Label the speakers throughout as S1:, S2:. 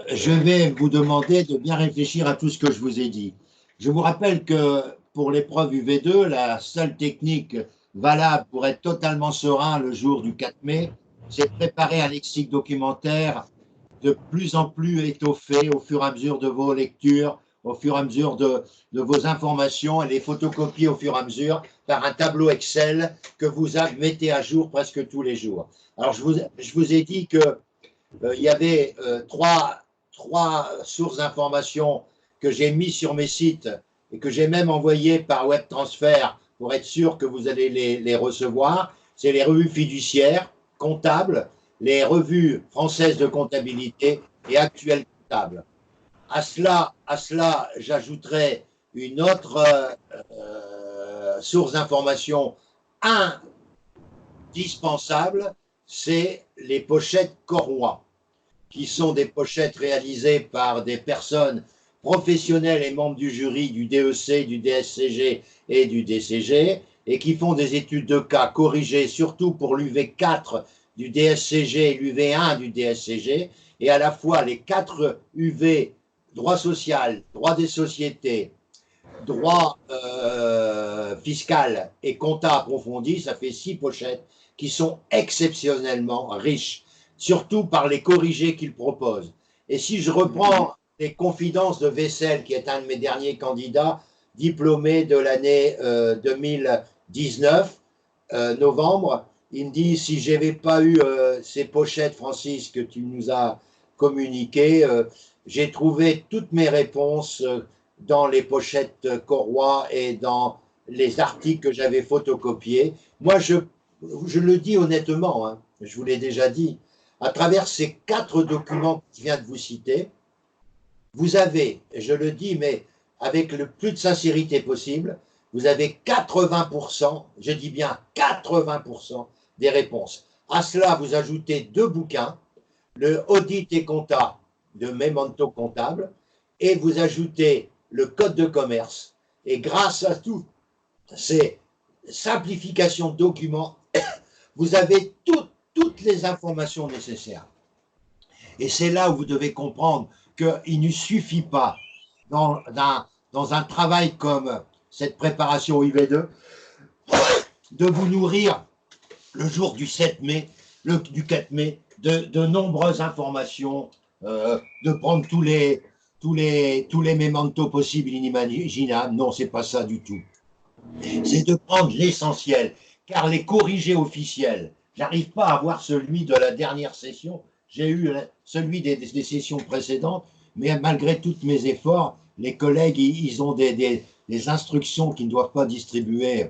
S1: je vais vous demander de bien réfléchir à tout ce que je vous ai dit. Je vous rappelle que pour l'épreuve UV2, la seule technique valable pour être totalement serein le jour du 4 mai, c'est de préparer un lexique documentaire de plus en plus étoffé au fur et à mesure de vos lectures, au fur et à mesure de vos informations et les photocopies au fur et à mesure par un tableau Excel que vous mettez à jour presque tous les jours. Alors, je vous ai dit que il y avait trois sources d'informations que j'ai mis sur mes sites et que j'ai même envoyé par WebTransfer pour être sûr que vous allez les recevoir. C'est les revues fiduciaires, comptables, les revues françaises de comptabilité et actuelles comptables. À cela j'ajouterai une autre source d'information indispensable, c'est les pochettes Corroy, qui sont des pochettes réalisées par des personnes professionnelles et membres du jury du DEC, du DSCG et du DCG, et qui font des études de cas corrigées, surtout pour l'UV4 du DSCG et l'UV1 du DSCG, et à la fois les 4 UV, droit social, droit des sociétés, droit fiscal et compta approfondi, ça fait 6 pochettes qui sont exceptionnellement riches, surtout par les corrigés qu'il propose. Et si je reprends les confidences de Vessel, qui est un de mes derniers candidats, diplômé de l'année 2019, novembre, il me dit, si je n'avais pas eu ces pochettes, Francis, que tu nous as communiquées, j'ai trouvé toutes mes réponses dans les pochettes Corroy et dans les articles que j'avais photocopiés. Moi, je le dis honnêtement, hein, je vous l'ai déjà dit, à travers ces 4 documents que je viens de vous citer, vous avez, je le dis, mais avec le plus de sincérité possible, vous avez 80%, je dis bien 80% des réponses. À cela, vous ajoutez 2 bouquins, le Audit et Compta de Memento Comptable, et vous ajoutez le Code de commerce. Et grâce à toutes ces simplifications de documents, vous avez toutes les informations nécessaires. Et c'est là où vous devez comprendre qu'il ne suffit pas, dans un travail comme cette préparation UV2, de vous nourrir le jour du 7 mai, du 4 mai, de nombreuses informations, de prendre tous les mémentos possibles et inimaginables. Non, c'est pas ça du tout. C'est de prendre l'essentiel, car les corrigés officiels, j'arrive pas à voir celui de la dernière session, j'ai eu celui des sessions précédentes, mais malgré tous mes efforts, les collègues, ils ont des instructions qu'ils ne doivent pas distribuer.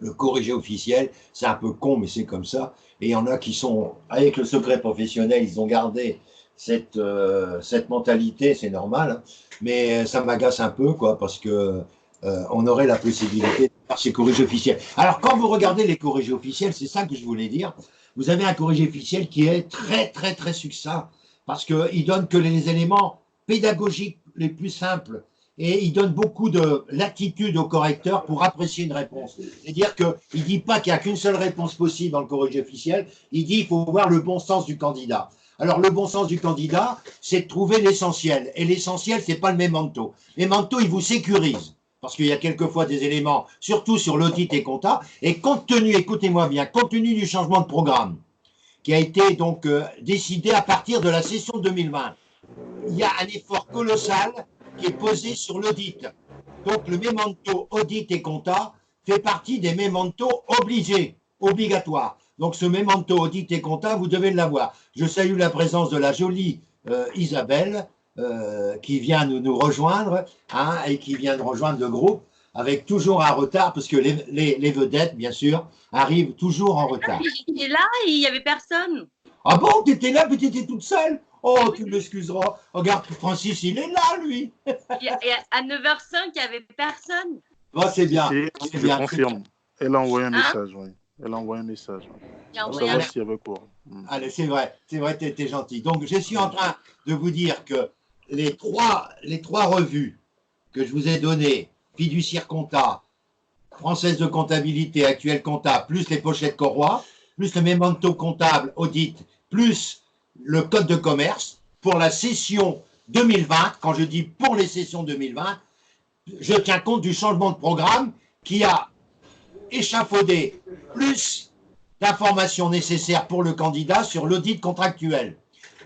S1: Le corrigé officiel, c'est un peu con, mais c'est comme ça. Et il y en a qui sont, avec le secret professionnel, ils ont gardé cette mentalité, c'est normal, hein, mais ça m'agace un peu, quoi, parce que on aurait la possibilité de faire ces corrigés officiels. Alors, quand vous regardez les corrigés officiels, c'est ça que je voulais dire, vous avez un corrigé officiel qui est très, très, très succinct, parce qu'il donne que les éléments pédagogiques les plus simples, et il donne beaucoup de latitude au correcteur pour apprécier une réponse. C'est-à-dire qu'il ne dit pas qu'il n'y a qu'une seule réponse possible dans le corrigé officiel, il dit qu'il faut voir le bon sens du candidat. Alors, le bon sens du candidat, c'est de trouver l'essentiel. Et l'essentiel, ce n'est pas le memento. Le memento, il vous sécurise, parce qu'il y a quelquefois des éléments, surtout sur l'audit et compta, et compte tenu, écoutez-moi bien, compte tenu du changement de programme, qui a été donc décidé à partir de la session 2020, il y a un effort colossal qui est posé sur l'audit. Donc, le memento audit et compta fait partie des mementos obligatoires. Donc, ce memento audit et compta, vous devez l'avoir. Je salue la présence de la jolie Isabelle, qui vient nous rejoindre, hein, et qui vient de rejoindre le groupe, avec toujours un retard, parce que les vedettes, bien sûr, arrivent toujours en retard.
S2: J'étais là et il n'y avait personne.
S1: Ah bon, tu étais là, mais tu étais toute seule? Oh, tu m'excuseras. Regarde, Francis, il est là, lui.
S2: Et à 9h05, il n'y avait personne.
S1: Bon, c'est bien.
S3: Je bien, confirme. Elle a envoyé un message, oui. Elle a envoyé un message. Pour savoir s'il y avait quoi.
S1: Allez, c'est vrai, tu es gentil. Donc, je suis en train de vous dire que les trois revues que je vous ai données, Fiduciaire Compta, Française de comptabilité, Actuelle Compta, plus les pochettes Corroy, plus le memento comptable audit, plus le code de commerce, pour la session 2020. Quand je dis pour les sessions 2020, je tiens compte du changement de programme qui a échafaudé plus d'informations nécessaires pour le candidat sur l'audit contractuel.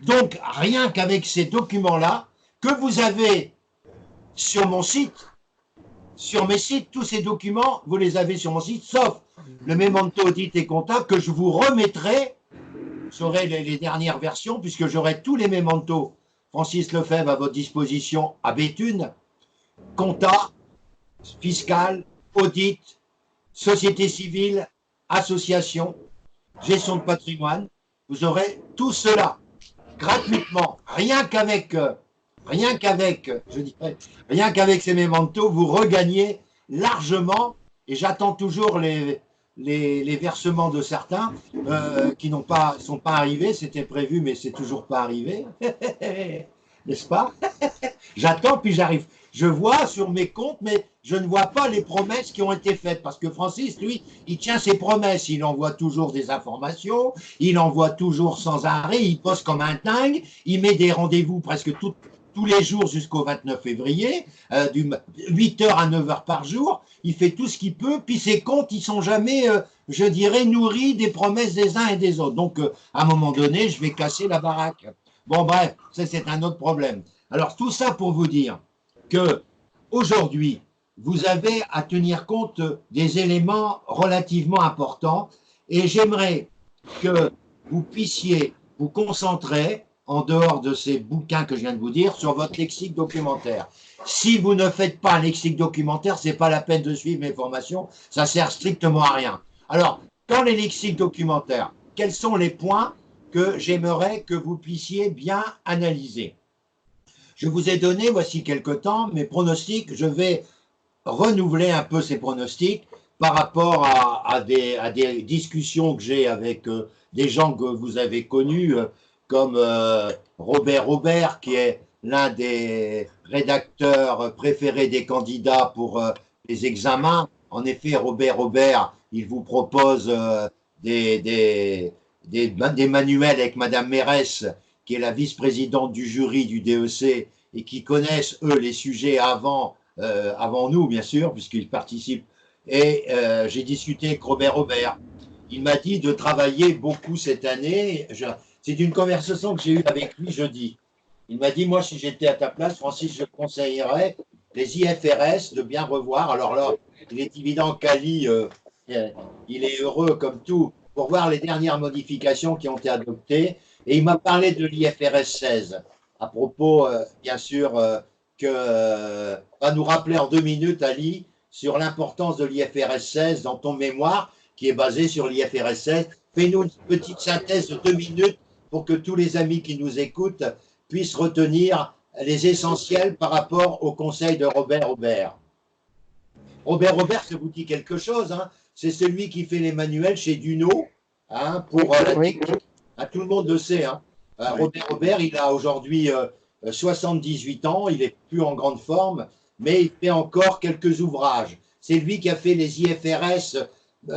S1: Donc, rien qu'avec ces documents-là, que vous avez sur mon site, sur mes sites, tous ces documents, vous les avez sur mon site, sauf le memento audit et comptable que je vous remettrai. J'aurai les dernières versions, puisque j'aurai tous les mementos Francis Lefebvre à votre disposition à Béthune, compta, fiscal, audit, société civile, association, gestion de patrimoine. Vous aurez tout cela gratuitement, rien qu'avec ces mementos, vous regagnez largement, et j'attends toujours les versements de certains qui sont pas arrivés, c'était prévu, mais c'est toujours pas arrivé, n'est-ce pas? J'attends, puis j'arrive. Je vois sur mes comptes, mais je ne vois pas les promesses qui ont été faites, parce que Francis, lui, il tient ses promesses, il envoie toujours des informations, il envoie toujours sans arrêt, il poste comme un dingue, il met des rendez-vous presque tous les jours jusqu'au 29 février, du 8h à 9h par jour, il fait tout ce qu'il peut, puis ses comptes, ils sont jamais, je dirais, nourris des promesses des uns et des autres. Donc, à un moment donné, je vais casser la baraque. Bon, bref, ça, c'est un autre problème. Alors, tout ça pour vous dire que aujourd'hui, vous avez à tenir compte des éléments relativement importants, et j'aimerais que vous puissiez vous concentrer, en dehors de ces bouquins que je viens de vous dire, sur votre lexique documentaire. Si vous ne faites pas un lexique documentaire, ce n'est pas la peine de suivre mes formations, ça sert strictement à rien. Alors, dans les lexiques documentaires, quels sont les points que j'aimerais que vous puissiez bien analyser? Je vous ai donné, voici quelque temps, mes pronostics. Je vais renouveler un peu ces pronostics par rapport à des discussions que j'ai avec des gens que vous avez connus, comme Robert, qui est l'un des rédacteurs préférés des candidats pour les examens. En effet, Robert, il vous propose des manuels avec Madame Mérès, qui est la vice-présidente du jury du DEC, et qui connaissent, eux, les sujets avant nous, bien sûr, puisqu'ils participent. Et j'ai discuté avec Robert. Il m'a dit de travailler beaucoup cette année. C'est une conversation que j'ai eue avec lui jeudi. Il m'a dit, moi, si j'étais à ta place, Francis, je conseillerais les IFRS de bien revoir. Alors là, il est évident qu'Ali, il est heureux comme tout pour voir les dernières modifications qui ont été adoptées. Et il m'a parlé de l'IFRS 16, à propos, bien sûr, va nous rappeler en 2 minutes, Ali, sur l'importance de l'IFRS 16 dans ton mémoire, qui est basé sur l'IFRS 16. Fais-nous une petite synthèse de 2 minutes pour que tous les amis qui nous écoutent puissent retenir les essentiels par rapport au conseil de Robert. Robert, ça vous dit quelque chose, hein? C'est celui qui fait les manuels chez Duno, hein, pour la technique. Ah, tout le monde le sait, hein. Robert, il a aujourd'hui 78 ans, il n'est plus en grande forme, mais il fait encore quelques ouvrages. C'est lui qui a fait les IFRS,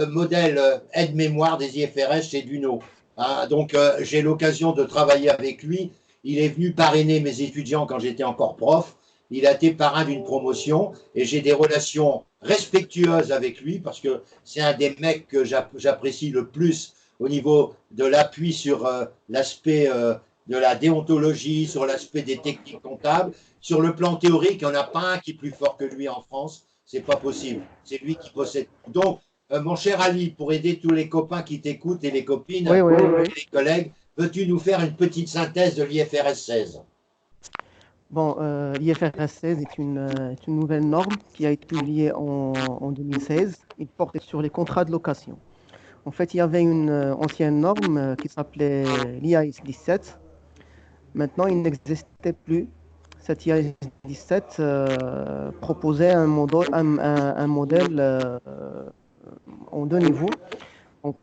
S1: modèle aide-mémoire des IFRS chez Duno. Hein, donc, j'ai l'occasion de travailler avec lui. Il est venu parrainer mes étudiants quand j'étais encore prof. Il a été parrain d'une promotion et j'ai des relations respectueuses avec lui parce que c'est un des mecs que j'apprécie le plus au niveau de l'appui sur l'aspect de la déontologie, sur l'aspect des techniques comptables. Sur le plan théorique, il n'y en a pas un qui est plus fort que lui en France. C'est pas possible. C'est lui qui possède. Donc, mon cher Ali, pour aider tous les copains qui t'écoutent et les copines, et les collègues, peux-tu nous faire une petite synthèse de l'IFRS 16?
S4: Bon, l'IFRS 16 est une nouvelle norme qui a été publiée en 2016. Il porte sur les contrats de location. En fait, il y avait une ancienne norme qui s'appelait l'IAS 17. Maintenant, il n'existait plus. Cette IAS 17 proposait un modèle en 2 niveaux. Donc,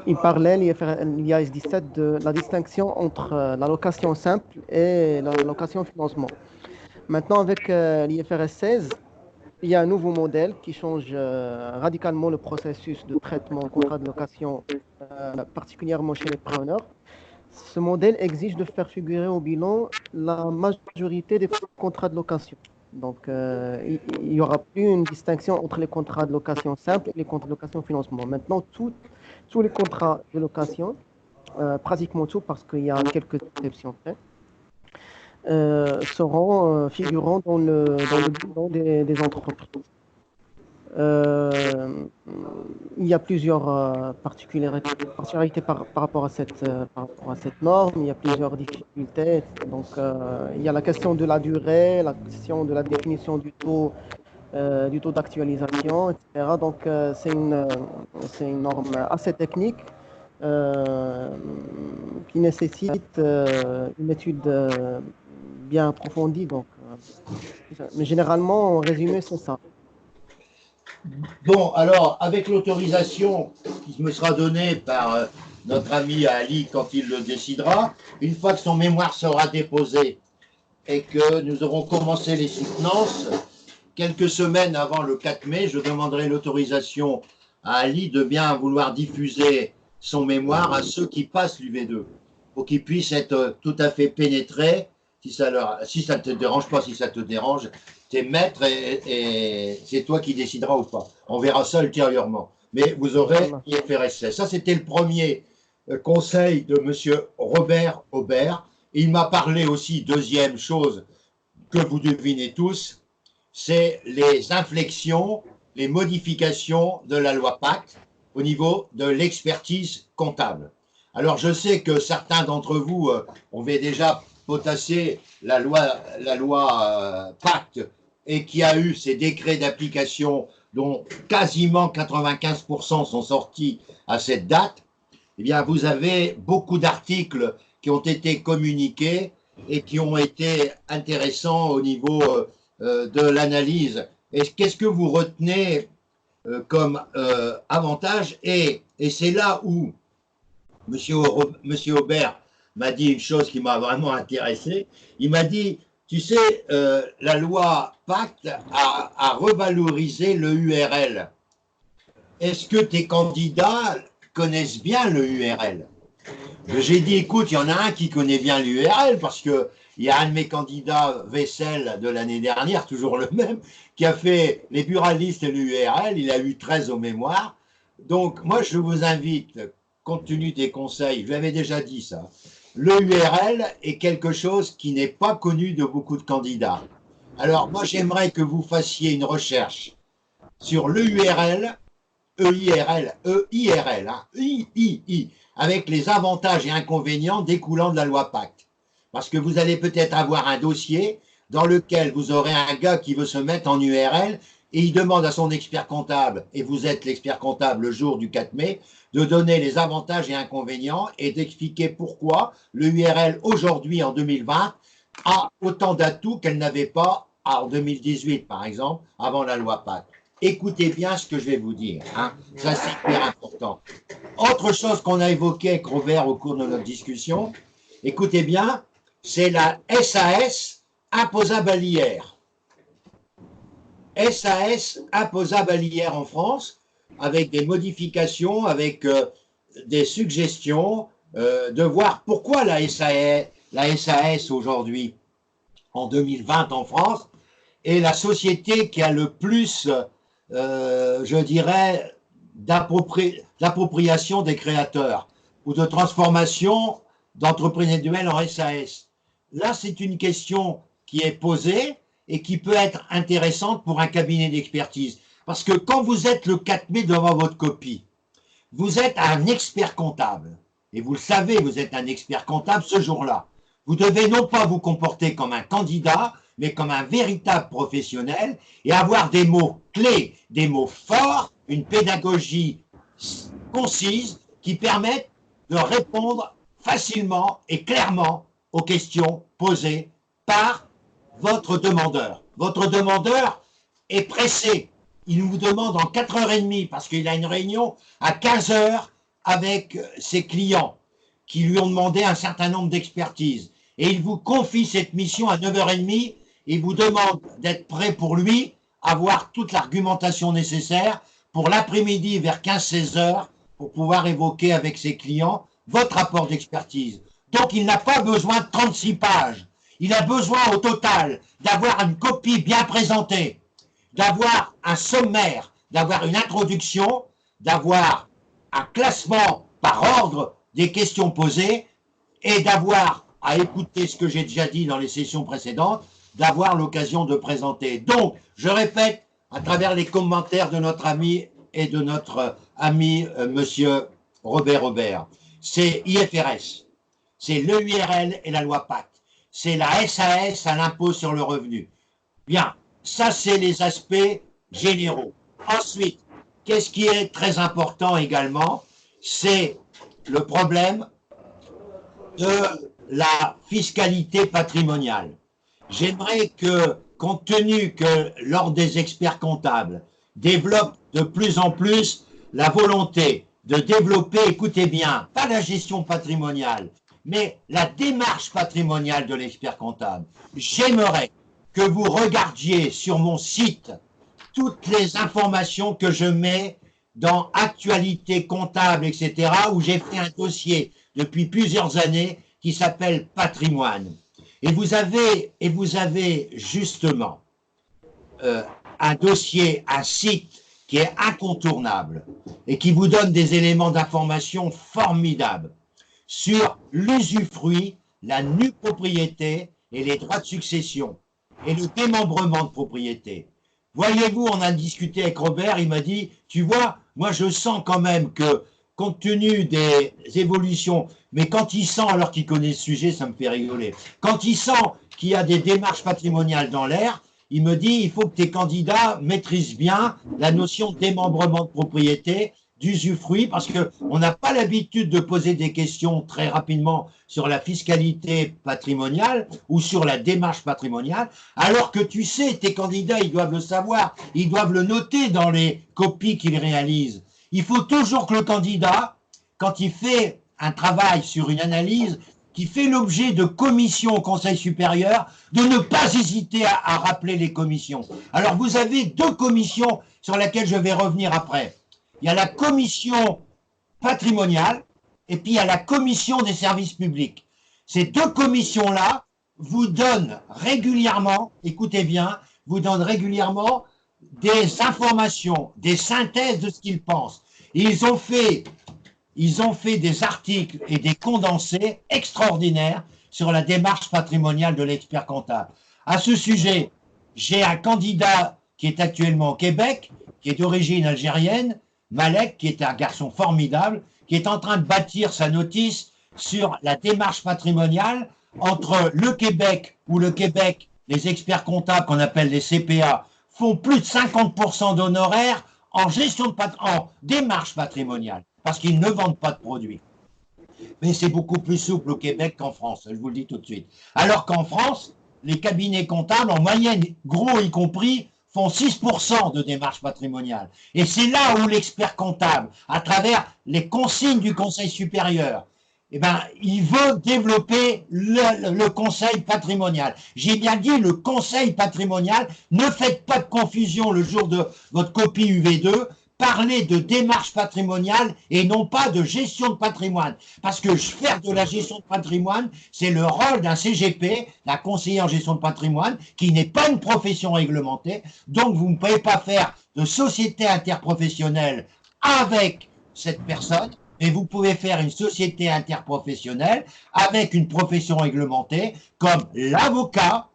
S4: il parlait, l'IAS 17, de la distinction entre la location simple et la location financement. Maintenant, avec l'IFRS 16, il y a un nouveau modèle qui change radicalement le processus de traitement en contrat de location, particulièrement chez les preneurs. ce modèle exige de faire figurer au bilan la majorité des contrats de location. Donc, il n'y aura plus une distinction entre les contrats de location simples et les contrats de location financement. Maintenant, tous les contrats de location, pratiquement tout, parce qu'il y a quelques exceptions près, figurant dans le bilan des entreprises. Il y a plusieurs particularités par rapport à cette norme. Il y a plusieurs difficultés. Donc, il y a la question de la durée, la question de la définition du taux d'actualisation, etc. Donc, c'est une norme assez technique qui nécessite une étude bien approfondie. Donc, mais généralement, en résumé, c'est ça.
S1: Bon, alors, avec l'autorisation qui me sera donnée par notre ami Ali quand il le décidera, une fois que son mémoire sera déposé et que nous aurons commencé les soutenances, quelques semaines avant le 4 mai, je demanderai l'autorisation à Ali de bien vouloir diffuser son mémoire à ceux qui passent l'UV2, pour qu'ils puissent être tout à fait pénétrés, si ça ne te dérange pas, si ça te dérange, t'es maître et c'est toi qui décideras ou pas. On verra ça ultérieurement. Mais vous aurez IFRS. Ça, c'était le premier conseil de M. Robert Aubert. Il m'a parlé aussi, deuxième chose que vous devinez tous, c'est les inflexions, les modifications de la loi Pacte au niveau de l'expertise comptable. Alors, je sais que certains d'entre vous ont déjà potassé la loi Pacte et qui a eu ces décrets d'application dont quasiment 95% sont sortis à cette date, eh bien, vous avez beaucoup d'articles qui ont été communiqués et qui ont été intéressants au niveau de l'analyse. Et qu'est-ce que vous retenez comme avantage? Et c'est là où Monsieur Aubert m'a dit une chose qui m'a vraiment intéressé. Il m'a dit, tu sais, la loi Pacte a revalorisé le URL. Est-ce que tes candidats connaissent bien le URL? J'ai dit, écoute, il y en a un qui connaît bien l'URL parce qu'il y a un de mes candidats vaisselle de l'année dernière, toujours le même, qui a fait les buralistes et l'URL. Il a eu 13 au mémoire. Donc, moi, je vous invite, compte tenu des conseils, je lui avais déjà dit ça, le URL est quelque chose qui n'est pas connu de beaucoup de candidats. Alors, moi, j'aimerais que vous fassiez une recherche sur le URL, EIRL, hein, I, avec les avantages et inconvénients découlant de la loi Pacte. Parce que vous allez peut-être avoir un dossier dans lequel vous aurez un gars qui veut se mettre en URL et il demande à son expert comptable, et vous êtes l'expert comptable le jour du 4 mai, de donner les avantages et inconvénients et d'expliquer pourquoi le URL aujourd'hui en 2020 a autant d'atouts qu'elle n'avait pas en 2018 par exemple, avant la loi Pacte. Écoutez bien ce que je vais vous dire, hein. Ça c'est hyper important. Autre chose qu'on a évoqué avec Robert au cours de notre discussion, écoutez bien, c'est la SAS imposable à l'IR. SAS imposable à l'IR en France, avec des modifications, avec des suggestions, de voir pourquoi la SAS aujourd'hui, en 2020 en France, est la société qui a le plus, je dirais, d'appropriation des créateurs ou de transformation d'entreprises individuelles en SAS. Là, c'est une question qui est posée et qui peut être intéressante pour un cabinet d'expertise. Parce que quand vous êtes le 4 mai devant votre copie, vous êtes un expert comptable. Et vous le savez, vous êtes un expert comptable ce jour-là. Vous devez non pas vous comporter comme un candidat, mais comme un véritable professionnel et avoir des mots clés, des mots forts, une pédagogie concise qui permettent de répondre facilement et clairement aux questions posées par votre demandeur. Votre demandeur est pressé. Il vous demande en 4h30 parce qu'il a une réunion à 15h avec ses clients qui lui ont demandé un certain nombre d'expertises. Et il vous confie cette mission à 9h30 et il vous demande d'être prêt pour lui, avoir toute l'argumentation nécessaire pour l'après-midi vers 15-16h pour pouvoir évoquer avec ses clients votre rapport d'expertise, Donc, il n'a pas besoin de 36 pages. Il a besoin au total d'avoir une copie bien présentée, d'avoir un sommaire, d'avoir une introduction, d'avoir un classement par ordre des questions posées et d'avoir, à écouter ce que j'ai déjà dit dans les sessions précédentes, d'avoir l'occasion de présenter. Donc, je répète, à travers les commentaires de notre ami et de notre ami monsieur Robert, c'est IFRS, c'est l'EURL et la loi Pacte, c'est la SAS à l'impôt sur le revenu. Bien, ça c'est les aspects généraux. Ensuite, qu'est-ce qui est très important également, c'est le problème de la fiscalité patrimoniale. J'aimerais que, compte tenu que l'Ordre des experts comptables développe de plus en plus la volonté de développer, écoutez bien, pas la gestion patrimoniale, mais la démarche patrimoniale de l'expert comptable, j'aimerais que vous regardiez sur mon site toutes les informations que je mets dans Actualité comptable, etc., où j'ai fait un dossier depuis plusieurs années qui s'appelle Patrimoine. Et vous avez justement un dossier, un site qui est incontournable et qui vous donne des éléments d'information formidables sur l'usufruit, la nue propriété et les droits de succession et le démembrement de propriété. Voyez-vous, on a discuté avec Robert, il m'a dit, tu vois, moi je sens quand même que, compte tenu des évolutions, mais quand il sent, alors qu'il connaît le sujet, ça me fait rigoler, quand il sent qu'il y a des démarches patrimoniales dans l'air, il me dit, il faut que tes candidats maîtrisent bien la notion de démembrement de propriété, d'usufruit, parce qu'on n'a pas l'habitude de poser des questions très rapidement sur la fiscalité patrimoniale ou sur la démarche patrimoniale, alors que tu sais, tes candidats, ils doivent le savoir, ils doivent le noter dans les copies qu'ils réalisent. Il faut toujours que le candidat, quand il fait un travail sur une analyse, qui fait l'objet de commissions au Conseil supérieur, de ne pas hésiter à rappeler les commissions. Alors, vous avez deux commissions sur lesquelles je vais revenir après. Il y a la commission patrimoniale et puis il y a la commission des services publics. Ces deux commissions-là vous donnent régulièrement, écoutez bien, vous donnent régulièrement des informations, des synthèses de ce qu'ils pensent. Et ils ont fait des articles et des condensés extraordinaires sur la démarche patrimoniale de l'expert comptable. À ce sujet, j'ai un candidat qui est actuellement au Québec, qui est d'origine algérienne, Malek, qui est un garçon formidable, qui est en train de bâtir sa notice sur la démarche patrimoniale entre le Québec, où le Québec, les experts comptables qu'on appelle les CPA, font plus de 50% d'honoraires en démarche patrimoniale, parce qu'ils ne vendent pas de produits. Mais c'est beaucoup plus souple au Québec qu'en France, je vous le dis tout de suite. Alors qu'en France, les cabinets comptables, en moyenne, gros y compris, font 6% de démarche patrimoniale. Et c'est là où l'expert comptable, à travers les consignes du Conseil supérieur, eh ben, il veut développer le conseil patrimonial. J'ai bien dit le conseil patrimonial, ne faites pas de confusion le jour de votre copie UV2, parlez de démarche patrimoniale et non pas de gestion de patrimoine. Parce que faire de la gestion de patrimoine, c'est le rôle d'un CGP, d'un conseiller en gestion de patrimoine, qui n'est pas une profession réglementée. Donc, vous ne pouvez pas faire de société interprofessionnelle avec cette personne, mais vous pouvez faire une société interprofessionnelle avec une profession réglementée, comme l'avocat,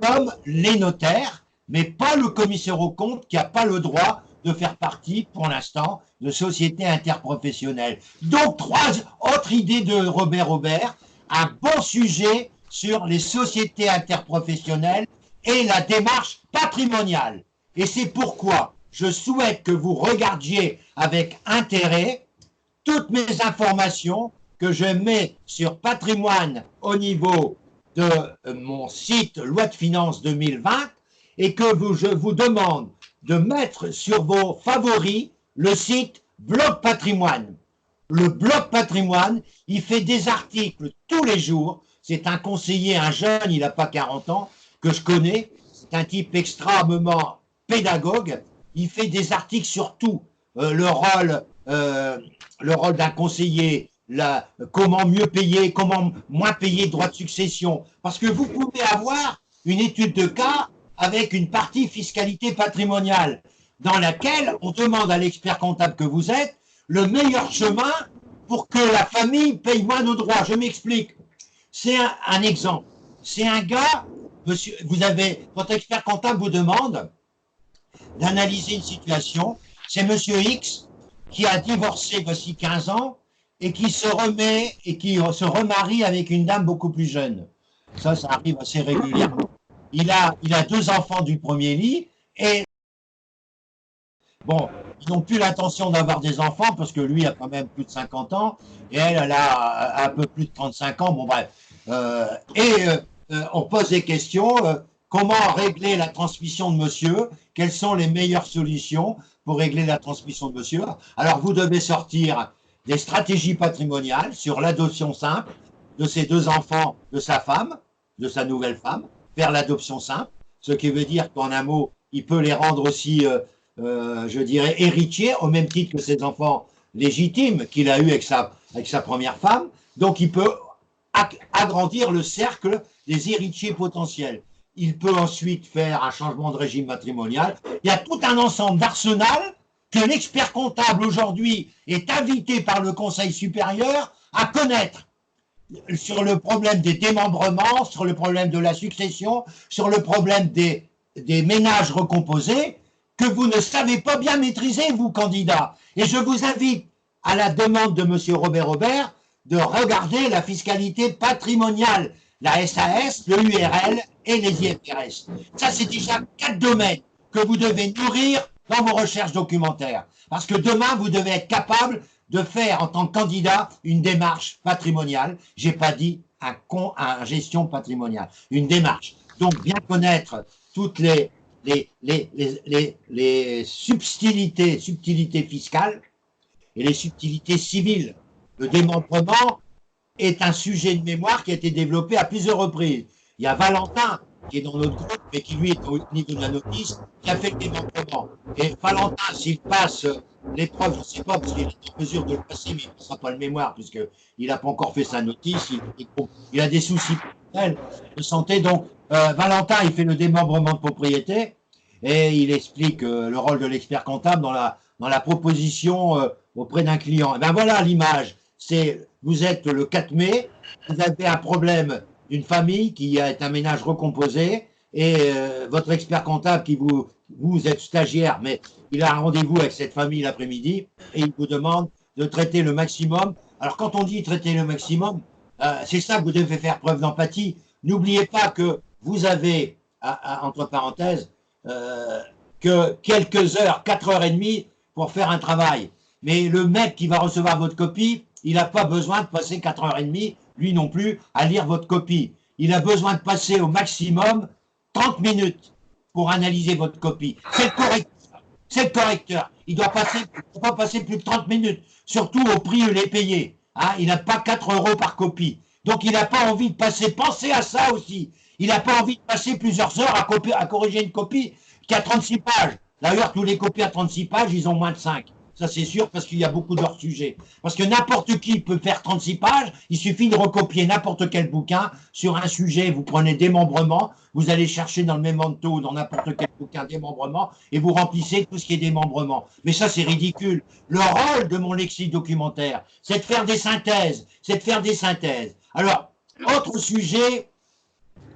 S1: comme les notaires, mais pas le commissaire aux comptes qui n'a pas le droit de faire partie, pour l'instant, de sociétés interprofessionnelles. Donc, trois autres idées de Robert, un bon sujet sur les sociétés interprofessionnelles et la démarche patrimoniale. Et c'est pourquoi je souhaite que vous regardiez avec intérêt toutes mes informations que je mets sur patrimoine au niveau de mon site Loi de finances 2020 et que je vous demande de mettre sur vos favoris le site Blog Patrimoine. Le Blog Patrimoine, il fait des articles tous les jours. C'est un conseiller, un jeune, il n'a pas 40 ans, que je connais. C'est un type extrêmement pédagogue. Il fait des articles sur tout. Le rôle d'un conseiller comment mieux payer, comment moins payer de droits de succession. Parce que vous pouvez avoir une étude de cas avec une partie fiscalité patrimoniale dans laquelle on demande à l'expert comptable que vous êtes le meilleur chemin pour que la famille paye moins de droits. Je m'explique. C'est un exemple. C'est un gars, monsieur, votre expert comptable vous demande d'analyser une situation. C'est monsieur X qui a divorcé voici 15 ans et qui se remet et qui se remarie avec une dame beaucoup plus jeune. Ça arrive assez régulièrement. Il a 2 enfants du premier lit et bon, ils n'ont plus l'intention d'avoir des enfants parce que lui a quand même plus de 50 ans et elle a un peu plus de 35 ans. Bon bref. On pose des questions. Comment régler la transmission de monsieur? Quelles sont les meilleures solutions pour régler la transmission de monsieur? Alors, vous devez sortir des stratégies patrimoniales sur l'adoption simple de ses 2 enfants, de sa femme, de sa nouvelle femme, vers l'adoption simple, ce qui veut dire qu'en un mot, il peut les rendre aussi, je dirais, héritiers, au même titre que ses enfants légitimes qu'il a eu avec sa première femme. Donc, il peut agrandir le cercle des héritiers potentiels. Il peut ensuite faire un changement de régime matrimonial. Il y a tout un ensemble d'arsenal que l'expert comptable aujourd'hui est invité par le Conseil supérieur à connaître sur le problème des démembrements, sur le problème de la succession, sur le problème des ménages recomposés, que vous ne savez pas bien maîtriser, vous, candidats. Et je vous invite, à la demande de M. Robert, de regarder la fiscalité patrimoniale, la SAS, le URL et les IFRS. Ça, c'est déjà 4 domaines que vous devez nourrir dans vos recherches documentaires. Parce que demain, vous devez être capable de faire, en tant que candidat, une démarche patrimoniale. J'ai pas dit un gestion patrimoniale. Une démarche. Donc, bien connaître toutes les subtilités fiscales et les subtilités civiles. Le démembrement est un sujet de mémoire qui a été développé à plusieurs reprises. Il y a Valentin, qui est dans notre groupe, mais qui lui est au niveau de la notice, qui a fait le démembrement. Et Valentin, s'il passe l'épreuve, je ne sais pas, parce qu'il est en mesure de le passer, mais il ne passera pas le mémoire, puisqu'il n'a pas encore fait sa notice, il a des soucis de santé. Donc, Valentin, il fait le démembrement de propriété, et il explique le rôle de l'expert comptable dans la proposition auprès d'un client. Et ben voilà l'image. Vous êtes le 4 mai, vous avez un problème d'une famille qui est un ménage recomposé et votre expert comptable vous êtes stagiaire, mais il a un rendez-vous avec cette famille l'après-midi et il vous demande de traiter le maximum. Alors quand on dit traiter le maximum, c'est ça que vous devez faire preuve d'empathie. N'oubliez pas que vous avez, entre parenthèses, que quelques heures, 4h30 pour faire un travail. Mais le mec qui va recevoir votre copie, il n'a pas besoin de passer 4h30, lui non plus, à lire votre copie. Il a besoin de passer au maximum 30 minutes pour analyser votre copie. C'est le correcteur. C'est le correcteur. Il ne doit pas passer plus de 30 minutes, surtout au prix où il est payé. Hein, il n'a pas 4 € par copie. Donc il n'a pas envie de passer, pensez à ça aussi, il n'a pas envie de passer plusieurs heures à corriger une copie qui a 36 pages. D'ailleurs, tous les copies à 36 pages, ils ont moins de 5. Ça, c'est sûr, parce qu'il y a beaucoup d'hors-sujets. Parce que n'importe qui peut faire 36 pages, il suffit de recopier n'importe quel bouquin sur un sujet. Vous prenez démembrement, vous allez chercher dans le Memento, dans n'importe quel bouquin démembrement, et vous remplissez tout ce qui est démembrement. Mais ça, c'est ridicule. Le rôle de mon lexique documentaire, c'est de faire des synthèses. Alors, autre sujet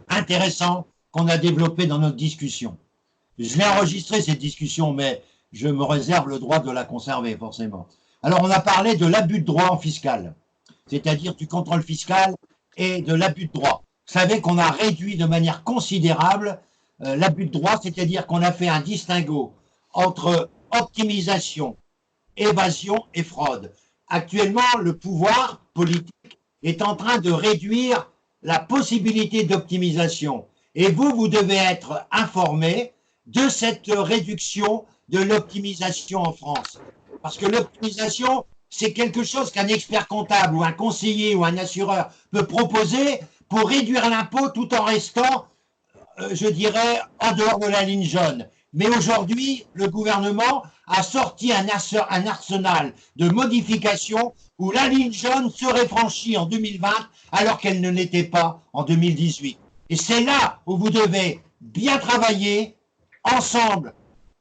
S1: intéressant qu'on a développé dans notre discussion. Je l'ai enregistré, cette discussion, mais je me réserve le droit de la conserver, forcément. Alors, on a parlé de l'abus de droit en fiscal, c'est-à-dire du contrôle fiscal et de l'abus de droit. Vous savez qu'on a réduit de manière considérable l'abus de droit, c'est-à-dire qu'on a fait un distinguo entre optimisation, évasion et fraude. Actuellement, le pouvoir politique est en train de réduire la possibilité d'optimisation. Et vous devez être informé de cette réduction de l'optimisation en France. Parce que l'optimisation, c'est quelque chose qu'un expert comptable ou un conseiller ou un assureur peut proposer pour réduire l'impôt tout en restant, je dirais, en dehors de la ligne jaune. Mais aujourd'hui, le gouvernement a sorti un arsenal de modifications où la ligne jaune serait franchie en 2020 alors qu'elle ne l'était pas en 2018. Et c'est là où vous devez bien travailler ensemble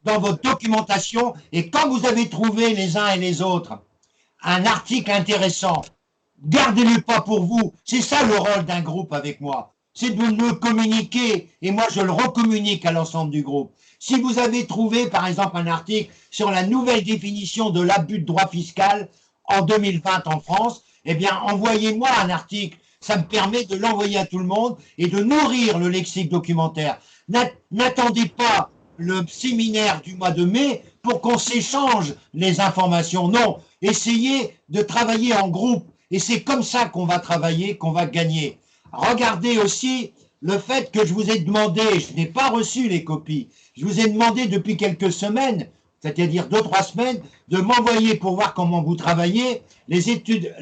S1: dans votre documentation. Et quand vous avez trouvé les uns et les autres un article intéressant, gardez-le pas pour vous. C'est ça le rôle d'un groupe avec moi. C'est de me communiquer et moi je le recommunique à l'ensemble du groupe. Si vous avez trouvé par exemple un article sur la nouvelle définition de l'abus de droit fiscal en 2020 en France, eh bien envoyez-moi un article. Ça me permet de l'envoyer à tout le monde et de nourrir le lexique documentaire. N'attendez pas le séminaire du mois de mai pour qu'on s'échange les informations. Non, essayez de travailler en groupe. Et c'est comme ça qu'on va travailler, qu'on va gagner. Regardez aussi le fait que je vous ai demandé, je n'ai pas reçu les copies, je vous ai demandé depuis quelques semaines, c'est-à-dire 2-3 semaines, de m'envoyer pour voir comment vous travaillez les études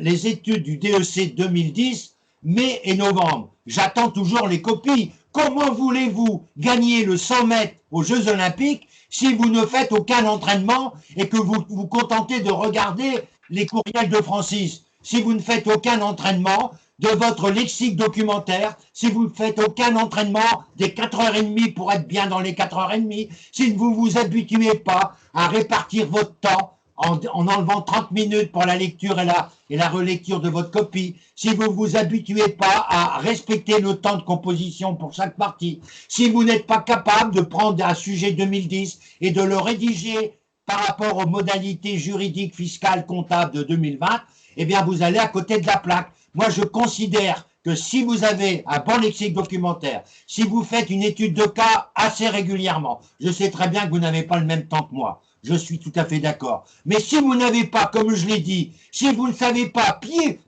S1: du DEC 2010, mai et novembre. J'attends toujours les copies. Comment voulez-vous gagner le 100 mètres aux Jeux Olympiques si vous ne faites aucun entraînement et que vous vous contentez de regarder les courriels de Francis? Si vous ne faites aucun entraînement de votre lexique documentaire, si vous ne faites aucun entraînement des 4h30 pour être bien dans les 4h30, si vous ne vous habituez pas à répartir votre temps en enlevant 30 minutes pour la lecture et la relecture de votre copie, si vous ne vous habituez pas à respecter le temps de composition pour chaque partie, si vous n'êtes pas capable de prendre un sujet 2010 et de le rédiger par rapport aux modalités juridiques, fiscales, comptables de 2020, eh bien vous allez à côté de la plaque. Moi, je considère que si vous avez un bon lexique documentaire, si vous faites une étude de cas assez régulièrement, je sais très bien que vous n'avez pas le même temps que moi, je suis tout à fait d'accord. Mais si vous n'avez pas, comme je l'ai dit, si vous ne savez pas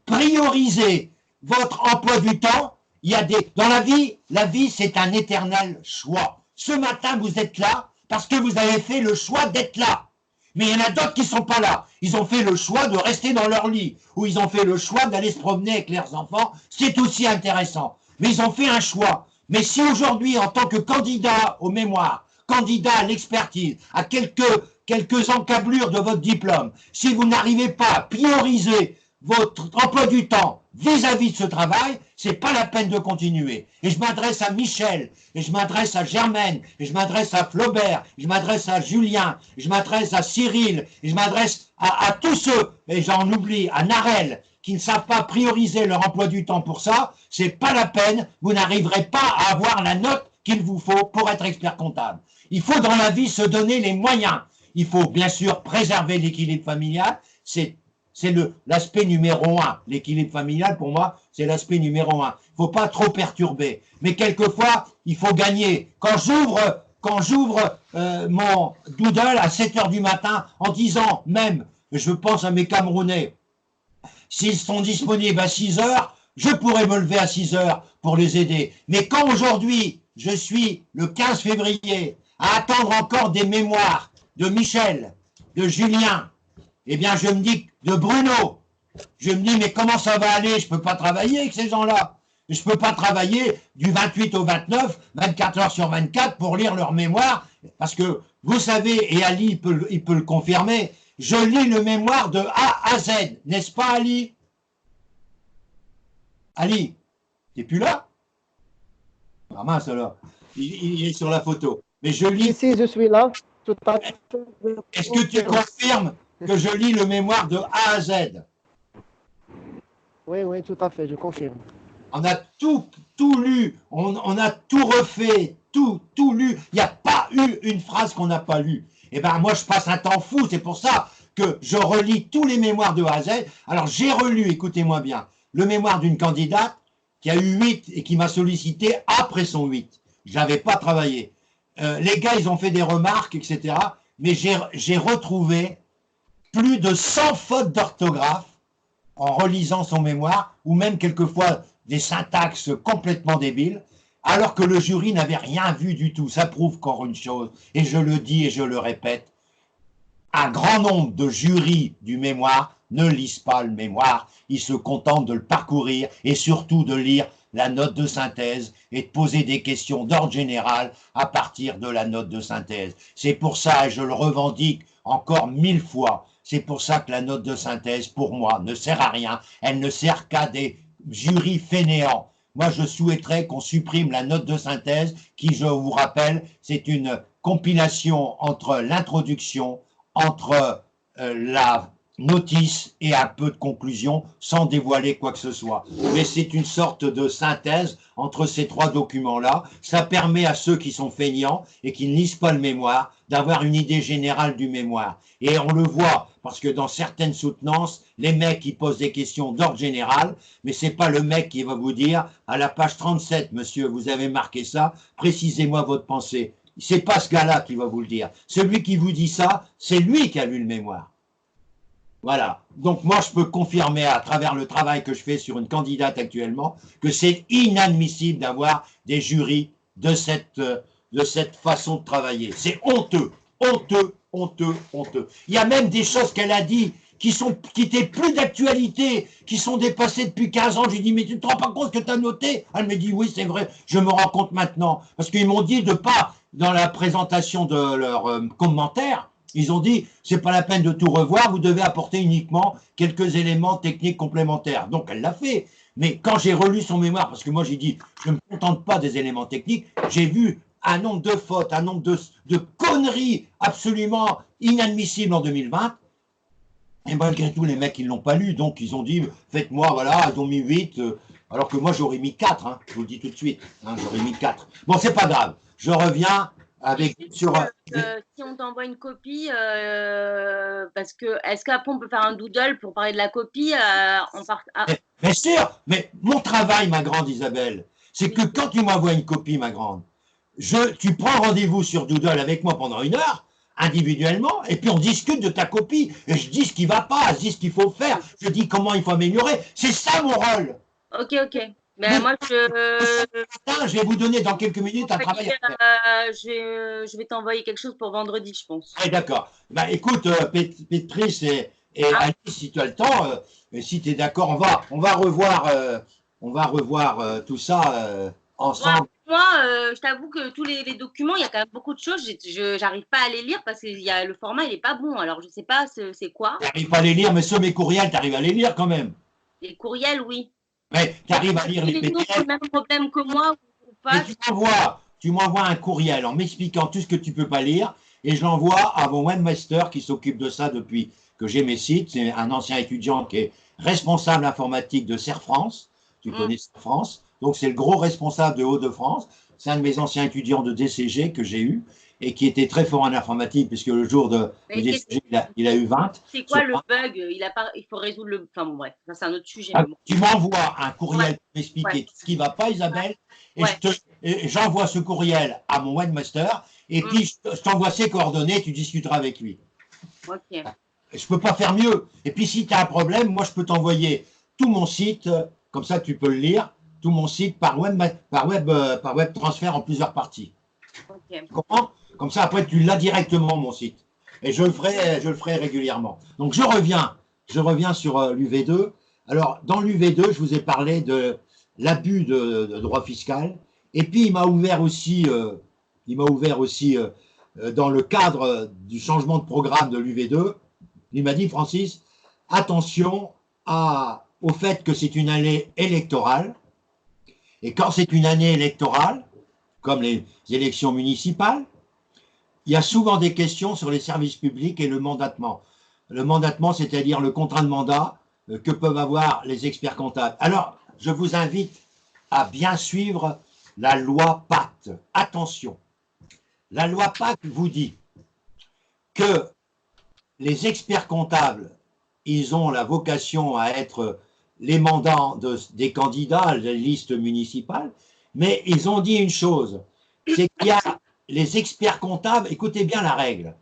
S1: prioriser votre emploi du temps, il y a dans la vie c'est un éternel choix. Ce matin, vous êtes là parce que vous avez fait le choix d'être là. Mais il y en a d'autres qui ne sont pas là. Ils ont fait le choix de rester dans leur lit, ou ils ont fait le choix d'aller se promener avec leurs enfants. C'est aussi intéressant. Mais ils ont fait un choix. Mais si aujourd'hui, en tant que candidat au mémoire, candidat à l'expertise, à quelques encablures de votre diplôme, si vous n'arrivez pas à prioriser votre emploi du temps vis-à-vis de ce travail, c'est pas la peine de continuer. Et je m'adresse à Michel, et je m'adresse à Germaine, et je m'adresse à Flaubert, et je m'adresse à Julien, et je m'adresse à Cyril, et je m'adresse à tous ceux, et j'en oublie, à Narel, qui ne savent pas prioriser leur emploi du temps pour ça, c'est pas la peine, vous n'arriverez pas à avoir la note qu'il vous faut pour être expert comptable. Il faut dans la vie se donner les moyens. Il faut bien sûr préserver l'équilibre familial, c'est l'aspect numéro 1. L'équilibre familial, pour moi, c'est l'aspect numéro 1. Il ne faut pas trop perturber. Mais quelquefois, il faut gagner. Quand j'ouvre mon doodle à 7 h du matin en disant même, je pense à mes Camerounais, s'ils sont disponibles à 6 h, je pourrais me lever à 6 h pour les aider. Mais quand aujourd'hui, je suis le 15 février à attendre encore des mémoires de Michel, de Julien, eh bien, je me dis, de Bruno, je me dis, mais comment ça va aller? Je ne peux pas travailler avec ces gens-là. Je ne peux pas travailler du 28 au 29, 24 heures sur 24 pour lire leur mémoire, parce que, vous savez, et Ali, il peut le confirmer, je lis le mémoire de A à Z, n'est-ce pas, Ali? Ali, t'es plus là? Ah mince alors, il est sur la photo. Mais je lis...
S4: Si, je suis là.
S1: Est-ce que tu confirmes que je lis le mémoire de A à Z?
S4: Oui, oui, tout à fait, je confirme.
S1: On a tout lu, on a tout refait, tout lu. Il n'y a pas eu une phrase qu'on n'a pas lue. Eh bien, moi, je passe un temps fou. C'est pour ça que je relis tous les mémoires de A à Z. Alors, j'ai relu, écoutez-moi bien, le mémoire d'une candidate qui a eu 8 et qui m'a sollicité après son 8. Je n'avais pas travaillé. Les gars, ils ont fait des remarques, etc. Mais j'ai retrouvé plus de 100 fautes d'orthographe en relisant son mémoire, ou même quelquefois des syntaxes complètement débiles, alors que le jury n'avait rien vu du tout. Ça prouve encore une chose, et je le dis et je le répète, un grand nombre de jurys du mémoire ne lisent pas le mémoire, ils se contentent de le parcourir et surtout de lire la note de synthèse et de poser des questions d'ordre général à partir de la note de synthèse. C'est pour ça, et je le revendique encore 1000 fois, c'est pour ça que la note de synthèse, pour moi, ne sert à rien. Elle ne sert qu'à des jurys fainéants. Moi, je souhaiterais qu'on supprime la note de synthèse qui, je vous rappelle, c'est une compilation entre l'introduction, entre la notice et un peu de conclusion sans dévoiler quoi que ce soit. Mais c'est une sorte de synthèse entre ces trois documents-là. Ça permet à ceux qui sont feignants et qui ne lisent pas le mémoire d'avoir une idée générale du mémoire. Et on le voit, parce que dans certaines soutenances, les mecs ils posent des questions d'ordre général, mais c'est pas le mec qui va vous dire à la page 37, monsieur, vous avez marqué ça, précisez-moi votre pensée. C'est pas ce gars-là qui va vous le dire. Celui qui vous dit ça, c'est lui qui a lu le mémoire. Voilà. Donc moi, je peux confirmer à travers le travail que je fais sur une candidate actuellement que c'est inadmissible d'avoir des jurys de cette façon de travailler. C'est honteux, honteux, honteux, honteux. Il y a même des choses qu'elle a dit qui étaient plus d'actualité, qui sont dépassées depuis 15 ans. J'ai dit, mais tu ne te rends pas compte que tu as noté? Elle me dit, oui, c'est vrai, je me rends compte maintenant. Parce qu'ils m'ont dit de pas, dans la présentation de leurs commentaires, ils ont dit, c'est pas la peine de tout revoir, vous devez apporter uniquement quelques éléments techniques complémentaires. Donc elle l'a fait. Mais quand j'ai relu son mémoire, parce que moi j'ai dit, je ne me contente pas des éléments techniques, j'ai vu un nombre de fautes, un nombre de conneries absolument inadmissibles en 2020. Et malgré tout, les mecs, ils ne l'ont pas lu. Donc ils ont dit, faites-moi, voilà, ils ont mis 8, alors que moi j'aurais mis 4, hein, je vous le dis tout de suite, hein, j'aurais mis 4. Bon, c'est pas grave, je reviens avec sur...
S2: si on t'envoie une copie, parce que est-ce qu'après on peut faire un doodle pour parler de la copie
S1: Bien sûr, mais mon travail, ma grande Isabelle, c'est que quand tu m'envoies une copie, ma grande, tu prends rendez-vous sur Doodle avec moi pendant 1 heure, individuellement, et puis on discute de ta copie, et je dis ce qui ne va pas, je dis ce qu'il faut faire, je dis comment il faut améliorer. C'est ça mon rôle.
S2: Ok, ok. Mais moi,
S1: je vais vous donner dans quelques minutes un travail à faire.
S2: Je vais t'envoyer quelque chose pour vendredi, je pense.
S1: Ah, d'accord. Bah, écoute, Pétrice et Alice, si tu as le temps, si tu es d'accord, on va revoir tout ça ensemble.
S2: Moi, je t'avoue que tous les documents, il y a quand même beaucoup de choses. Je n'arrive pas à les lire parce que le format, il n'est pas bon. Alors, je ne sais pas c'est quoi.
S1: Tu n'arrives pas à les lire, mais mes courriels, tu arrives à les lire quand même.
S2: Les courriels, oui.
S1: Mais tu arrives à lire les PDF.
S2: Tu as le même problème que moi ou pas?
S1: Mais tu m'envoies un courriel en m'expliquant tout ce que tu ne peux pas lire et je l'envoie à mon webmaster qui s'occupe de ça depuis que j'ai mes sites. C'est un ancien étudiant qui est responsable informatique de Serre France. Tu connais Serre France. Donc, c'est le gros responsable de Hauts-de-France. C'est un de mes anciens étudiants de DCG que j'ai eu et qui était très fort en informatique puisque le jour de DCG, il a eu 20.
S2: C'est quoi le bug? Il faut résoudre le... Enfin bon, bref, ça c'est un autre sujet.
S1: Tu m'envoies un courriel pour m'expliquer ce qui ne va pas, Isabelle, et j'envoie ce courriel à mon webmaster et puis je t'envoie ses coordonnées, tu discuteras avec lui.
S2: Ok.
S1: Je ne peux pas faire mieux. Et puis, si tu as un problème, moi, je peux t'envoyer tout mon site, comme ça, tu peux le lire, tout mon site par web transfert en plusieurs parties.
S2: Okay.
S1: Comment? Comme ça, après, tu l'as directement, mon site. Et je le ferai régulièrement. Donc, je reviens sur l'UV2. Alors, dans l'UV2, je vous ai parlé de l'abus de droit fiscal. Et puis, il m'a ouvert aussi dans le cadre du changement de programme de l'UV2, il m'a dit, Francis, attention au fait que c'est une année électorale. Et quand c'est une année électorale, comme les élections municipales, il y a souvent des questions sur les services publics et le mandatement. Le mandatement, c'est-à-dire le contrat de mandat que peuvent avoir les experts comptables. Alors, je vous invite à bien suivre la loi Pacte. Attention, la loi Pacte vous dit que les experts comptables, ils ont la vocation à être les mandants des candidats, des listes municipales, mais ils ont dit une chose, c'est qu'il y a les experts comptables, écoutez bien la règle,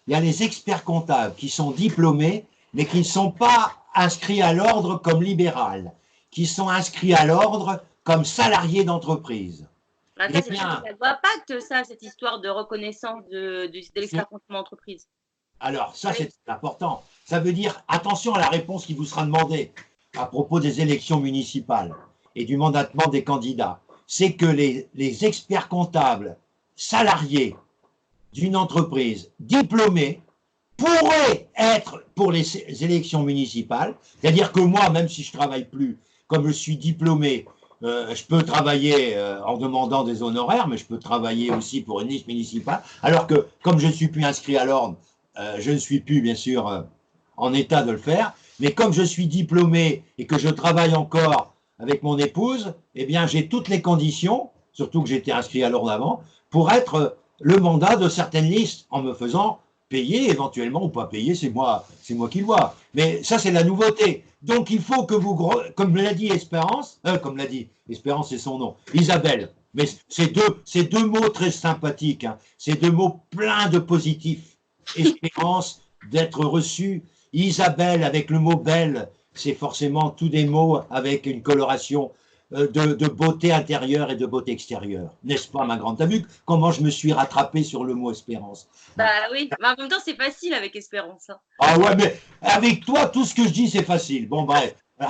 S1: il y a les experts comptables qui sont diplômés, mais qui ne sont pas inscrits à l'ordre comme libéral, qui sont inscrits à l'ordre comme salariés d'entreprise.
S2: C'est la loi Pacte, ça, cette histoire de reconnaissance de l'expert comptable entreprise.
S1: Alors, ça, c'est important. Ça veut dire, attention à la réponse qui vous sera demandée à propos des élections municipales. et du mandatement des candidats, c'est que les experts comptables salariés d'une entreprise diplômée pourraient être pour les élections municipales, c'est-à-dire que moi, même si je ne travaille plus, comme je suis diplômé, je peux travailler en demandant des honoraires, mais je peux travailler aussi pour une liste municipale, alors que comme je ne suis plus inscrit à l'ordre, je ne suis plus bien sûr en état de le faire, mais comme je suis diplômé et que je travaille encore avec mon épouse, eh bien j'ai toutes les conditions, surtout que j'étais inscrit à l'ordre avant, pour être le mandat de certaines listes en me faisant payer éventuellement ou pas payer, c'est moi qui le vois. Mais ça, c'est la nouveauté. Donc, il faut que vous, comme l'a dit Espérance, Espérance, c'est son nom, Isabelle, mais c'est deux mots très sympathiques, hein. C'est deux mots pleins de positifs. Espérance d'être reçu, Isabelle avec le mot belle, c'est forcément tous des mots avec une coloration de beauté intérieure et de beauté extérieure. N'est-ce pas, ma grande? T'as vu comment je me suis rattrapé sur le mot espérance?
S2: Bah oui, mais en même temps, c'est facile avec espérance. Hein.
S1: Ah ouais, mais avec toi, tout ce que je dis, c'est facile. Bon, bref.
S2: Non,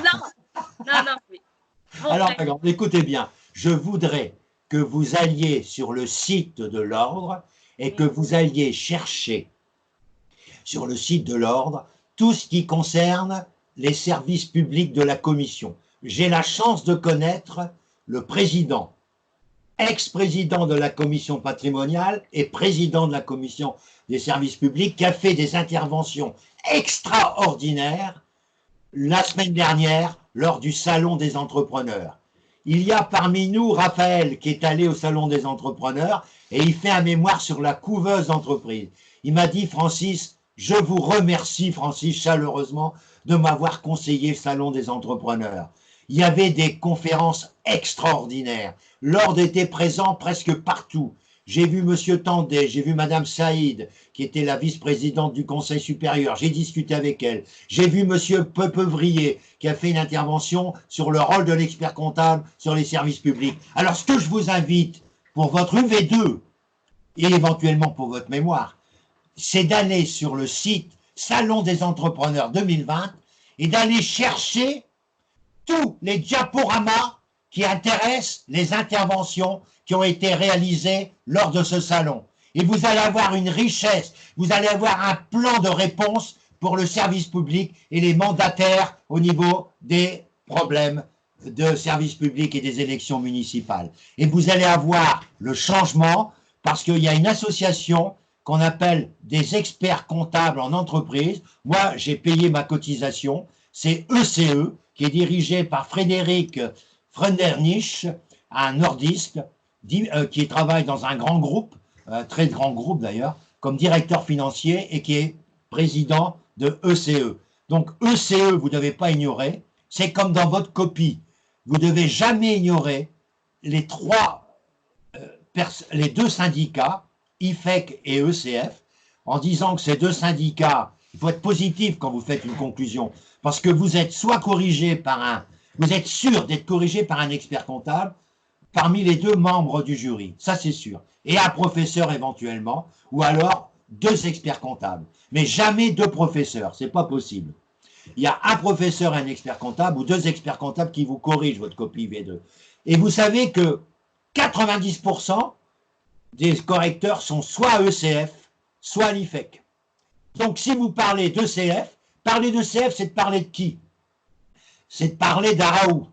S2: non. Oui. Bon,
S1: alors, ma grande, écoutez bien, je voudrais que vous alliez sur le site de l'ordre et que vous alliez chercher sur le site de l'ordre tout ce qui concerne les services publics de la commission. J'ai la chance de connaître le président, ex-président de la commission patrimoniale et président de la commission des services publics, qui a fait des interventions extraordinaires la semaine dernière lors du Salon des entrepreneurs. Il y a parmi nous Raphaël qui est allé au Salon des entrepreneurs et il fait un mémoire sur la couveuse d'entreprise. Il m'a dit, Francis, je vous remercie, Francis, chaleureusement, de m'avoir conseillé le Salon des entrepreneurs. Il y avait des conférences extraordinaires. L'ordre était présent presque partout. J'ai vu M. Tandet, j'ai vu Mme Saïd, qui était la vice-présidente du Conseil supérieur. J'ai discuté avec elle. J'ai vu M. Peuvrier, qui a fait une intervention sur le rôle de l'expert comptable sur les services publics. Alors, ce que je vous invite pour votre UV2 et éventuellement pour votre mémoire, c'est d'aller sur le site Salon des entrepreneurs 2020 et d'aller chercher tous les diaporamas qui intéressent les interventions qui ont été réalisées lors de ce salon. Et vous allez avoir une richesse, vous allez avoir un plan de réponse pour le service public et les mandataires au niveau des problèmes de service public et des élections municipales. Et vous allez avoir le changement parce qu'il y a une association qu'on appelle des experts comptables en entreprise. Moi, j'ai payé ma cotisation, c'est ECE, qui est dirigé par Frédéric Frendernich, un nordiste, qui travaille dans un grand groupe, très grand groupe d'ailleurs, comme directeur financier et qui est président de ECE. Donc ECE, vous ne devez pas ignorer, c'est comme dans votre copie. Vous ne devez jamais ignorer les deux syndicats, IFEC et ECF, en disant que ces deux syndicats, il faut être positif quand vous faites une conclusion, parce que vous êtes soit corrigé par vous êtes sûr d'être corrigé par un expert comptable parmi les deux membres du jury, ça c'est sûr, et un professeur éventuellement, ou alors deux experts comptables, mais jamais deux professeurs, c'est pas possible. Il y a un professeur et un expert comptable, ou deux experts comptables qui vous corrigent votre copie V2. Et vous savez que 90% des correcteurs sont soit ECF, soit l'IFEC. Donc, si vous parlez d'ECF, parler d'ECF, c'est de parler de qui? C'est de parler d'Araou,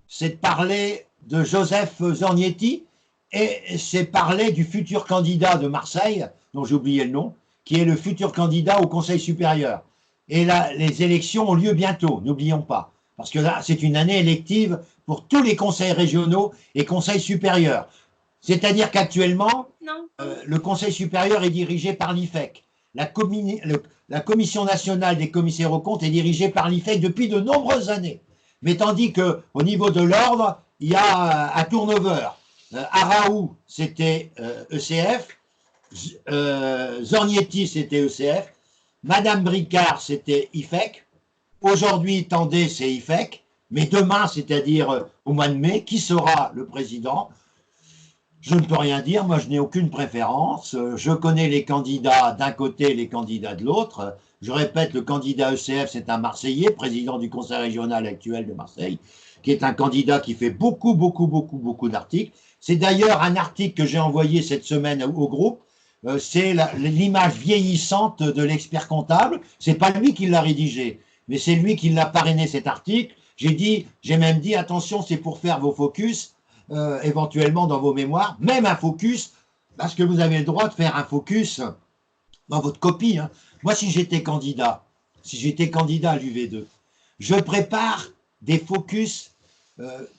S1: c'est de parler de Joseph Zornietti, et c'est parler du futur candidat de Marseille, dont j'ai oublié le nom, qui est le futur candidat au Conseil supérieur. Et là, les élections ont lieu bientôt, n'oublions pas, parce que là, c'est une année élective pour tous les conseils régionaux et conseils supérieurs. C'est-à-dire qu'actuellement, le Conseil supérieur est dirigé par l'IFEC. La Commission nationale des commissaires aux comptes est dirigée par l'IFEC depuis de nombreuses années. Mais tandis qu'au niveau de l'ordre, il y a un turnover. Araou, c'était ECF. Zornietti, c'était ECF. Madame Bricard, c'était IFEC. Aujourd'hui, Tendé, c'est IFEC. Mais demain, c'est-à-dire au mois de mai, qui sera le président? Je ne peux rien dire, moi je n'ai aucune préférence, je connais les candidats d'un côté et les candidats de l'autre. Je répète, le candidat ECF c'est un Marseillais, président du conseil régional actuel de Marseille, qui est un candidat qui fait beaucoup d'articles. C'est d'ailleurs un article que j'ai envoyé cette semaine au groupe. C'est l'image vieillissante de l'expert comptable. C'est pas lui qui l'a rédigé, mais c'est lui qui l'a parrainé cet article. J'ai même dit, attention, c'est pour faire vos focus, éventuellement dans vos mémoires, même un focus, parce que vous avez le droit de faire un focus dans votre copie. Hein. Moi, si j'étais candidat à l'UV2, je prépare des focus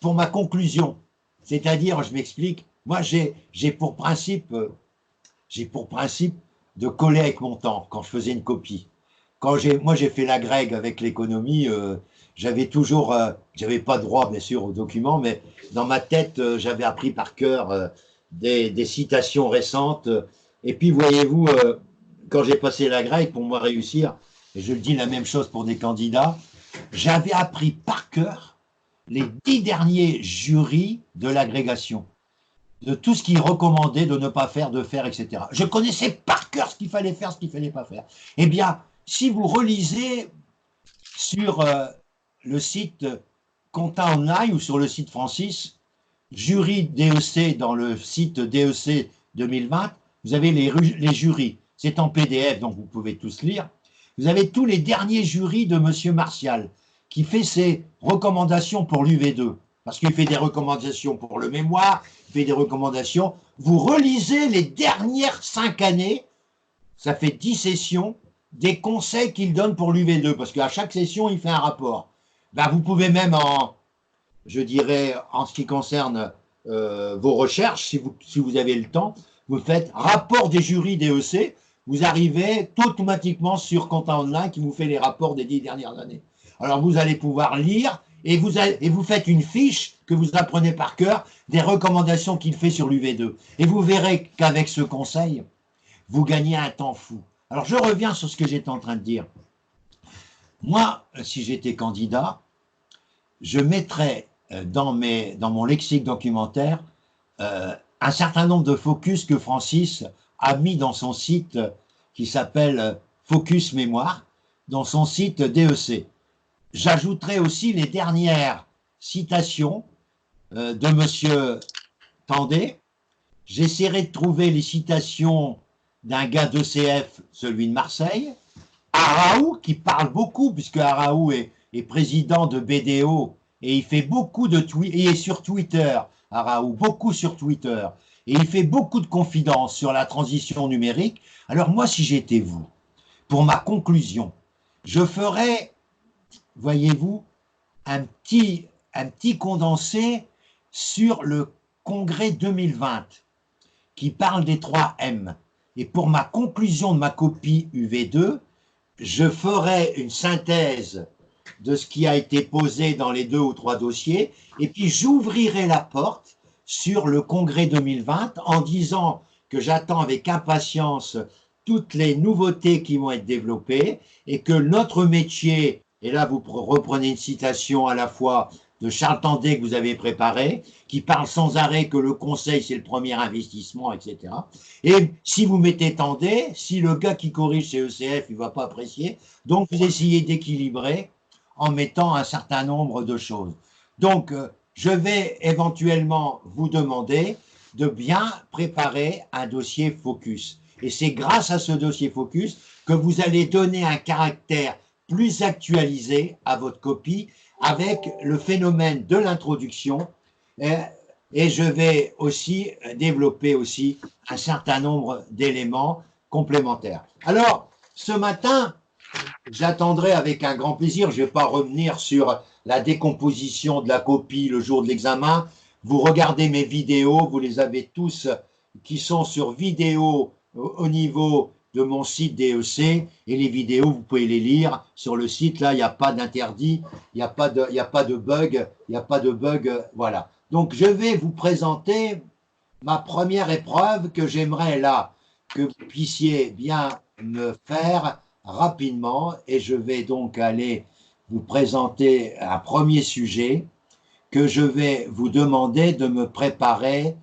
S1: pour ma conclusion. C'est-à-dire, je m'explique, moi, j'ai pour principe de coller avec mon temps quand je faisais une copie. Moi, j'ai fait la grecque avec l'économie, j'avais pas droit, bien sûr, aux documents, mais dans ma tête, j'avais appris par cœur des citations récentes. Et puis, voyez-vous, quand j'ai passé la grecque, pour moi réussir, et je le dis la même chose pour des candidats, j'avais appris par cœur les 10 derniers jurys de l'agrégation, de tout ce qui recommandait de ne pas faire, de faire, etc. Je connaissais par cœur ce qu'il fallait faire, ce qu'il ne fallait pas faire. Eh bien, si vous relisez sur le site Compta Online ou sur le site Francis, jury DEC dans le site DEC 2020, vous avez les jurys. C'est en PDF, donc vous pouvez tous lire. Vous avez tous les derniers jurys de M. Martial, qui fait ses recommandations pour l'UV2, parce qu'il fait des recommandations pour le mémoire, il fait des recommandations. Vous relisez les dernières 5 années, ça fait 10 sessions, des conseils qu'il donne pour l'UV2, parce qu'à chaque session, il fait un rapport. Ben, vous pouvez même, je dirais, en ce qui concerne vos recherches, si vous avez le temps, vous faites rapport des jurys DEC, vous arrivez automatiquement sur Compta Online qui vous fait les rapports des 10 dernières années. Alors, vous allez pouvoir lire et vous faites une fiche que vous apprenez par cœur des recommandations qu'il fait sur l'UV2. Et vous verrez qu'avec ce conseil, vous gagnez un temps fou. Alors, je reviens sur ce que j'étais en train de dire. Moi, si j'étais candidat, je mettrais dans mon lexique documentaire un certain nombre de focus que Francis a mis dans son site qui s'appelle Focus Mémoire, dans son site DEC. J'ajouterai aussi les dernières citations de M. Tandé. J'essaierai de trouver les citations d'un gars d'ECF, celui de Marseille. Araou, qui parle beaucoup, puisque Araou est président de BDO, et il fait beaucoup de tweets, et il est sur Twitter, Araou, beaucoup sur Twitter, et il fait beaucoup de confidences sur la transition numérique. Alors moi, si j'étais vous, pour ma conclusion, je ferais, voyez-vous, un petit condensé sur le congrès 2020 qui parle des 3 M. Et pour ma conclusion de ma copie UV2, je ferai une synthèse de ce qui a été posé dans les 2 ou 3 dossiers et puis j'ouvrirai la porte sur le congrès 2020 en disant que j'attends avec impatience toutes les nouveautés qui vont être développées et que notre métier, et là vous reprenez une citation à la fois de Charles Tandé que vous avez préparé, qui parle sans arrêt que le conseil c'est le premier investissement, etc. Et si vous mettez Tandé, si le gars qui corrige chez ECF, il ne va pas apprécier, donc vous essayez d'équilibrer en mettant un certain nombre de choses. Donc, je vais éventuellement vous demander de bien préparer un dossier focus. Et c'est grâce à ce dossier focus que vous allez donner un caractère plus actualisé à votre copie avec le phénomène de l'introduction et je vais aussi développer aussi un certain nombre d'éléments complémentaires. Alors, ce matin, j'attendrai avec un grand plaisir, je ne vais pas revenir sur la décomposition de la copie le jour de l'examen. Vous regardez mes vidéos, vous les avez tous qui sont sur vidéo au niveau de mon site DEC et les vidéos, vous pouvez les lire sur le site. Là, il n'y a pas d'interdit, il n'y a pas de bug, voilà. Donc, je vais vous présenter ma première épreuve que j'aimerais là que vous puissiez bien me faire rapidement et je vais donc aller vous présenter un premier sujet que je vais vous demander de me préparer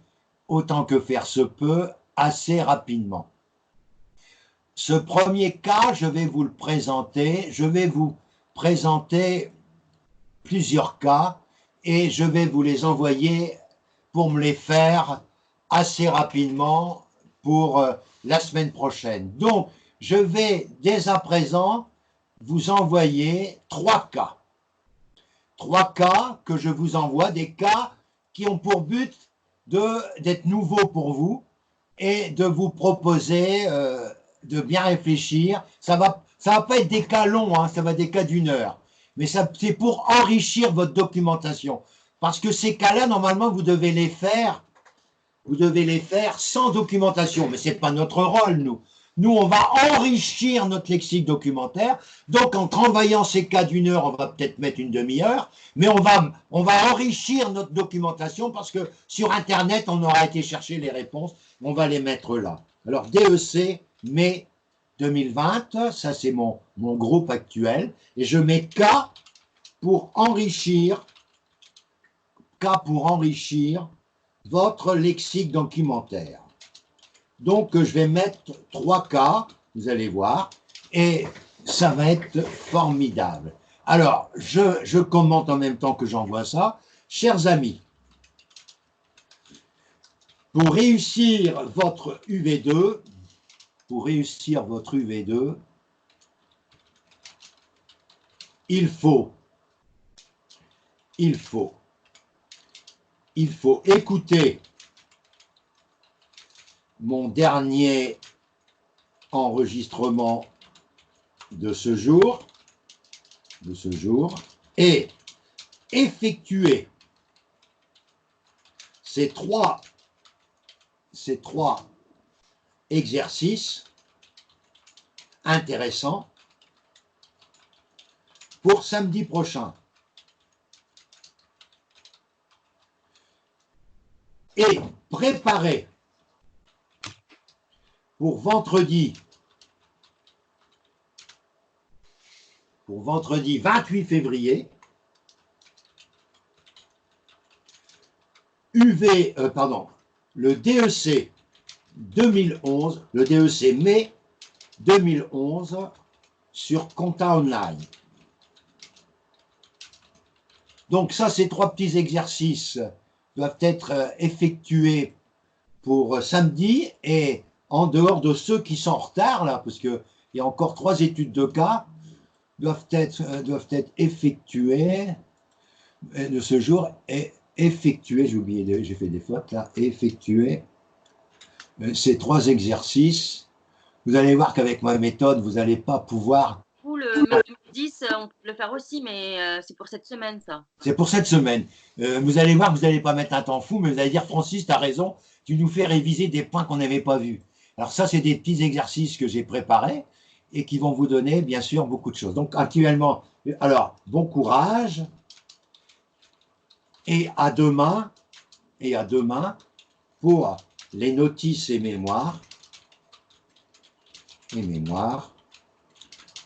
S1: autant que faire se peut assez rapidement. Ce premier cas, je vais vous le présenter. Je vais vous présenter plusieurs cas et je vais vous les envoyer pour me les faire assez rapidement pour la semaine prochaine. Donc, je vais dès à présent vous envoyer 3 cas. 3 cas que je vous envoie, des cas qui ont pour but d'être nouveaux pour vous et de vous proposer de bien réfléchir. Ça va pas être des cas longs, hein, ça va être des cas d'1 heure. Mais c'est pour enrichir votre documentation. Parce que ces cas-là, normalement, vous devez les faire sans documentation. Mais ce n'est pas notre rôle, nous. Nous, on va enrichir notre lexique documentaire. Donc, en travaillant ces cas d'1 heure, on va peut-être mettre une demi-heure, mais on va enrichir notre documentation parce que sur Internet, on aura été chercher les réponses. On va les mettre là. Alors, DEC, mai 2020, ça c'est mon groupe actuel. Et je mets K pour enrichir votre lexique documentaire. Donc, je vais mettre 3 cas, vous allez voir, et ça va être formidable. Alors, je commente en même temps que j'envoie ça. Chers amis, pour réussir votre UV2, il faut écouter mon dernier enregistrement de ce jour et effectuer ces trois exercices intéressants pour samedi prochain. Et préparer pour vendredi 28 février, le DEC 2011, le DEC mai 2011 sur Compta Online. Donc ça, ces 3 petits exercices doivent être effectués pour samedi et en dehors de ceux qui sont en retard, là, parce qu'il y a encore 3 études de cas, doivent être effectuées de ce jour et effectuer, j'ai oublié, j'ai fait des fautes là, effectuer ces 3 exercices. Vous allez voir qu'avec ma méthode, vous n'allez pas pouvoir.
S2: Le 10, on peut le faire aussi, mais c'est pour cette semaine, ça.
S1: C'est pour cette semaine. Vous allez voir que vous n'allez pas mettre un temps fou, mais vous allez dire, Francis, tu as raison, tu nous fais réviser des points qu'on n'avait pas vus. Alors ça, c'est des petits exercices que j'ai préparés et qui vont vous donner, bien sûr, beaucoup de choses. Donc, actuellement, alors, bon courage et à demain pour les notices et mémoires,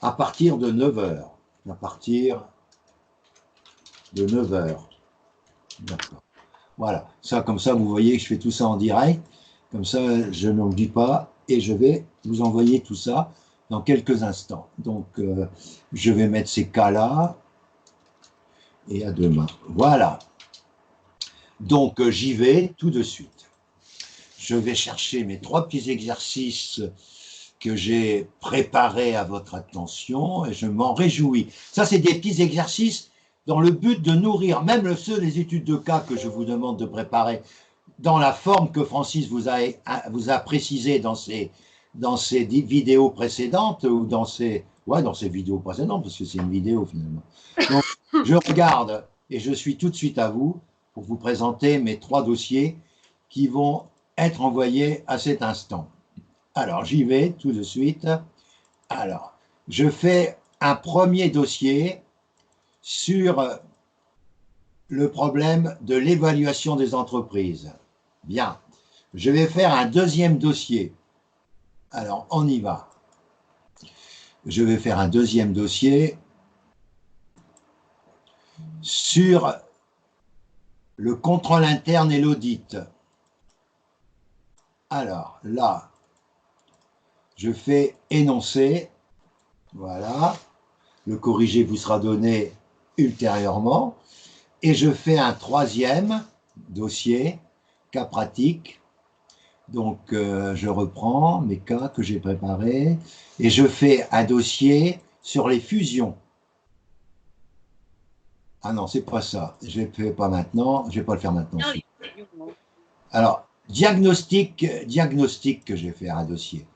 S1: à partir de 9h. D'accord. Voilà. Ça, comme ça, vous voyez que je fais tout ça en direct. Comme ça, je n'oublie pas et je vais vous envoyer tout ça dans quelques instants. Donc, je vais mettre ces cas-là et à demain. Voilà. Donc, j'y vais tout de suite. Je vais chercher mes 3 petits exercices que j'ai préparés à votre attention et je m'en réjouis. Ça, c'est des petits exercices dans le but de nourrir, même ceux des études de cas que je vous demande de préparer, dans la forme que Francis vous a précisé dans ces vidéos précédentes ou dans ces vidéos précédentes, parce que c'est une vidéo finalement. Donc, je regarde et je suis tout de suite à vous pour vous présenter mes 3 dossiers qui vont être envoyés à cet instant. Alors, j'y vais tout de suite. Alors, je fais un premier dossier sur le problème de l'évaluation des entreprises. Bien. Je vais faire un deuxième dossier. Alors, on y va. Je vais faire un deuxième dossier sur le contrôle interne et l'audit. Alors, là, je fais énoncer. Voilà. Le corrigé vous sera donné ultérieurement. Et je fais un troisième dossier, cas pratique. Donc, je reprends mes cas que j'ai préparés et je fais un dossier sur les fusions. Ah non, c'est pas ça. Je ne le fais pas maintenant. Je ne vais pas le faire maintenant. Alors, diagnostic que je vais faire un dossier.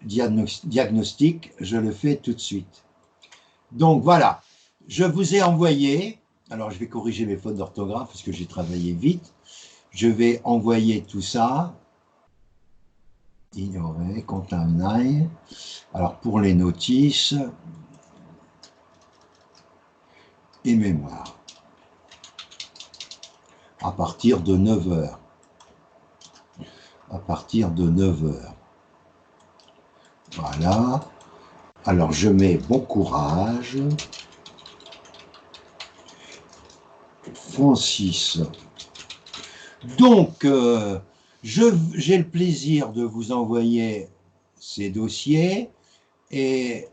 S1: Diagnostic, je le fais tout de suite. Donc, voilà. Je vous ai envoyé, alors je vais corriger mes fautes d'orthographe parce que j'ai travaillé vite. Je vais envoyer tout ça. Ignorer, contaminate. Alors pour les notices et mémoire. À partir de 9 h. À partir de 9 h. Voilà. Alors je mets bon courage. Francis. Donc, j'ai le plaisir de vous envoyer ces dossiers et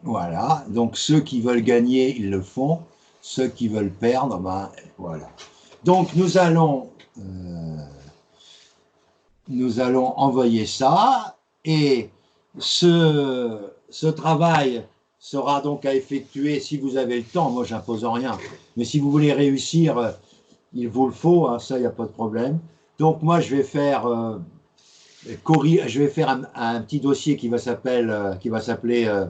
S1: voilà. Donc, ceux qui veulent gagner, ils le font. Ceux qui veulent perdre, ben voilà. Donc, nous allons envoyer ça et ce travail sera donc à effectuer si vous avez le temps. Moi, j'impose rien. Mais si vous voulez réussir, il vous le faut, hein, ça, il n'y a pas de problème. Donc, moi, je vais faire, un petit dossier qui va s'appeler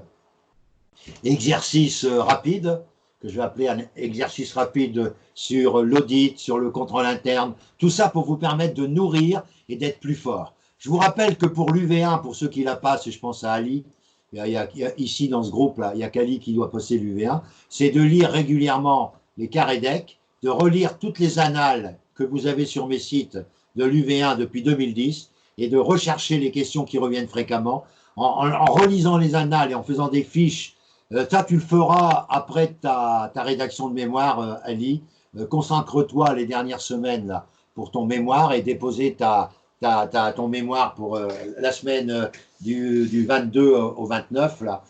S1: exercice rapide, que je vais appeler un exercice rapide sur l'audit, sur le contrôle interne. Tout ça pour vous permettre de nourrir et d'être plus fort. Je vous rappelle que pour l'UV1, pour ceux qui la passent, et je pense à Ali, ici dans ce groupe-là, il n'y a qu'Ali qui doit passer l'UV1, c'est de lire régulièrement les carrés deck, de relire toutes les annales que vous avez sur mes sites de l'UV1 depuis 2010 et de rechercher les questions qui reviennent fréquemment en relisant les annales et en faisant des fiches. Ça, tu le feras après ta rédaction de mémoire, Ali. Consacre-toi les dernières semaines là, pour ton mémoire et déposer ton mémoire pour la semaine du 22 au 29. Là.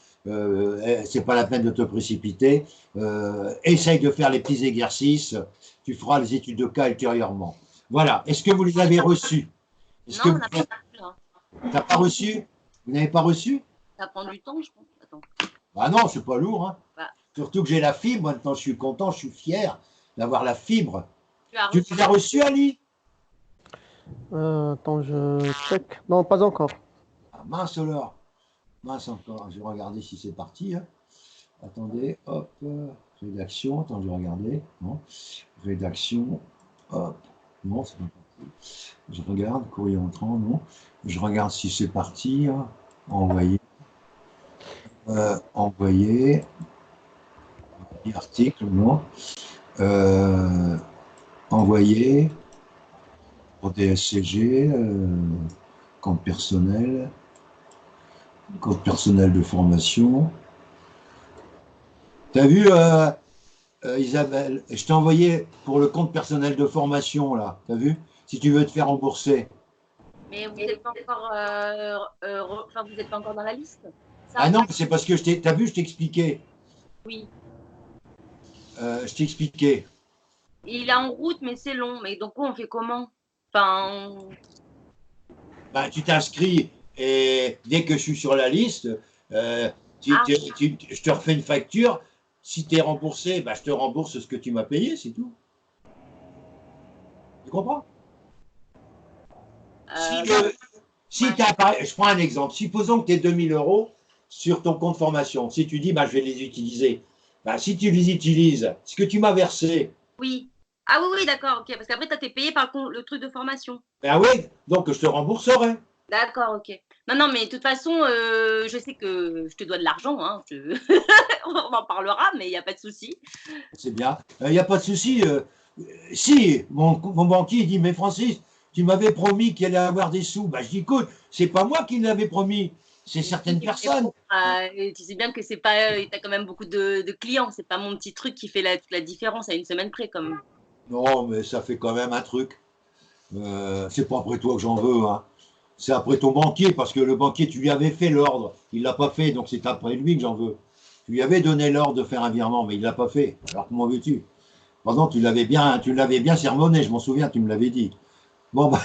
S1: C'est pas la peine de te précipiter. Essaye de faire les petits exercices. Tu feras les études de cas ultérieurement. Voilà. Est-ce que vous les avez reçus?
S2: Non, on n'a pas reçu.
S1: T'as pas reçu? Vous n'avez pas reçu?
S2: Ça prend du temps, je pense. Attends.
S1: Ah non, c'est pas lourd. Hein.
S2: Bah.
S1: Surtout que j'ai la fibre. Maintenant, je suis content, je suis fier d'avoir la fibre. Tu
S2: l'as
S1: reçu, Ali?
S4: Attends, je check. Non, pas encore.
S1: Ah, mince alors. Mince encore. Je vais regarder si c'est parti. Hein. Attendez, hop. Rédaction. Attends, je vais regarder. Non. Rédaction. Hop. Non, c'est pas parti. Je regarde. Courrier entrant. Non. Je regarde si c'est parti. Hein. Envoyer. Envoyer. Article. Non. Envoyer. Pour DSCG. Compte personnel de formation. Tu as vu, Isabelle, je t'ai envoyé pour le compte personnel de formation, là. Tu as vu? Si tu veux te faire rembourser.
S2: Mais vous n'êtes pas encore, vous n'êtes pas encore dans la liste? Ça,
S1: ah non, c'est parce que tu as vu, je t'ai expliqué.
S2: Oui.
S1: Je t'ai expliqué.
S2: Il est en route, mais c'est long. Mais donc, on fait comment? Enfin,
S1: Ben, tu t'inscris et dès que je suis sur la liste, je te refais une facture. Si tu es remboursé, ben, je te rembourse ce que tu m'as payé, c'est tout. Tu comprends? Je prends un exemple. Supposons que tu aies 2000 € sur ton compte formation. Si tu dis, ben, je vais les utiliser. Ben, si tu les utilises, ce que tu m'as versé.
S2: Oui. Ah oui, d'accord, ok. Parce qu'après, tu as été payé par le truc de formation.
S1: Ben oui, donc je te rembourserai.
S2: D'accord, ok. Non, mais de toute façon, je sais que je te dois de l'argent. Hein, on en parlera, mais il n'y a pas de souci.
S1: C'est bien. Il n'y a pas de souci. Si, mon banquier dit, mais Francis, tu m'avais promis qu'il allait avoir des sous. Ben, je dis, écoute, c'est pas moi qui l'avais promis. C'est certaines personnes.
S2: Tu sais bien que c'est pas. Tu as quand même beaucoup de clients. C'est pas mon petit truc qui fait toute la différence à une semaine près, comme.
S1: Non, mais ça fait quand même un truc. C'est pas après toi que j'en veux. Hein. C'est après ton banquier, parce que le banquier, tu lui avais fait l'ordre. Il ne l'a pas fait, donc c'est après lui que j'en veux. Tu lui avais donné l'ordre de faire un virement, mais il ne l'a pas fait. Alors comment veux-tu? Pendant, tu l'avais bien sermonné, je m'en souviens, tu me l'avais dit. Bon, bah,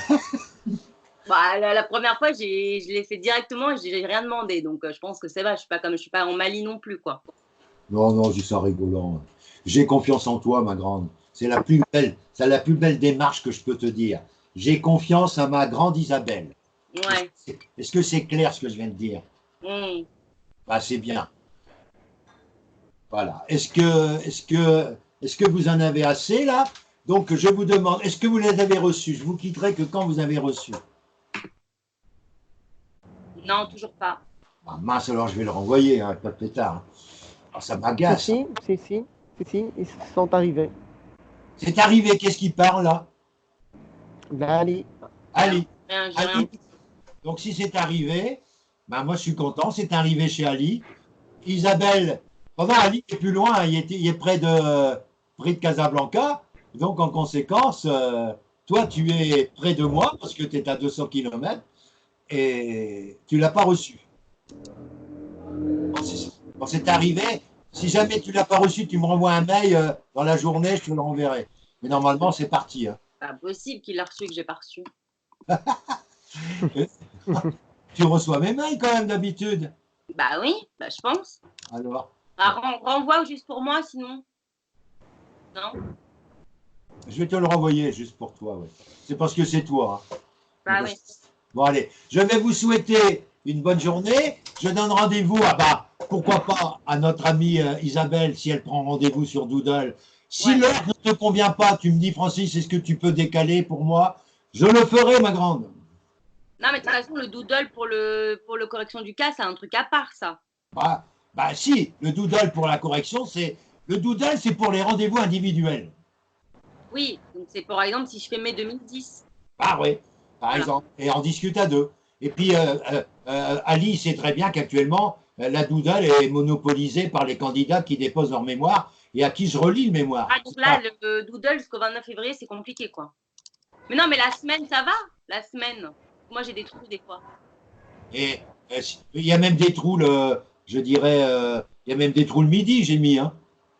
S2: Bah, la première fois, je l'ai fait directement et je n'ai rien demandé. Donc, je pense que c'est vrai. Je suis pas en Mali non plus, quoi.
S1: non, non, j'ai ça rigolant. J'ai confiance en toi, ma grande. C'est la plus belle démarche que je peux te dire. J'ai confiance à ma grande Isabelle.
S2: Ouais.
S1: Est-ce que c'est clair ce que je viens de dire? Bah, c'est bien. Voilà. Est-ce que vous en avez assez là? Donc, je vous demande, est-ce que vous les avez reçus? Je vous quitterai que quand vous avez reçu.
S2: Non, toujours pas.
S1: Ah, mince, alors je vais le renvoyer, hein, pas de pétard. Ah, ça m'agace.
S4: Si, ils sont arrivés.
S1: C'est arrivé, qu'est-ce qui parle là?
S4: Ali.
S1: Ali.
S2: Rien.
S1: Donc, si c'est arrivé, ben moi je suis content, c'est arrivé chez Ali. Isabelle, Ali est plus loin, il est près de Casablanca. Donc, en conséquence, toi, tu es près de moi parce que tu es à 200 km et tu ne l'as pas reçu. Quand c'est arrivé, si jamais tu ne l'as pas reçu, tu me renvoies un mail dans la journée, je te le renverrai. Mais normalement, c'est parti. Hein.
S2: Pas possible qu'il l'a reçu et que j'ai pas reçu.
S1: Tu reçois mes mails quand même d'habitude.
S2: Bah oui, bah je pense.
S1: Alors
S2: renvoie juste pour moi, sinon. Non?
S1: Je vais te le renvoyer juste pour toi. Ouais. C'est parce que c'est toi. Hein.
S2: Bah oui.
S1: Bon, allez. Je vais vous souhaiter une bonne journée. Je donne rendez-vous pourquoi pas, à notre amie Isabelle, si elle prend rendez-vous sur Doodle. Si l'heure ne te convient pas, tu me dis, Francis, est-ce que tu peux décaler pour moi? Je le ferai, ma grande.
S2: Non, mais de toute façon, le Doodle pour le correction du cas, c'est un truc à part, ça.
S1: Bah si, le Doodle pour la correction, c'est pour les rendez-vous individuels.
S2: Oui, donc c'est par exemple si je fais mai 2010.
S1: Ah oui, par exemple, et on discute à deux. Et puis, Ali sait très bien qu'actuellement, la Doodle est monopolisée par les candidats qui déposent leur mémoire et à qui je relis le mémoire.
S2: Ah, donc là, le Doodle jusqu'au 29 février, c'est compliqué, quoi. Mais non, mais la semaine, ça va? La semaine. Moi, j'ai des trous des fois.
S1: Et il y a même des trous, je dirais, il y a même des trous le midi, j'ai mis. Hein.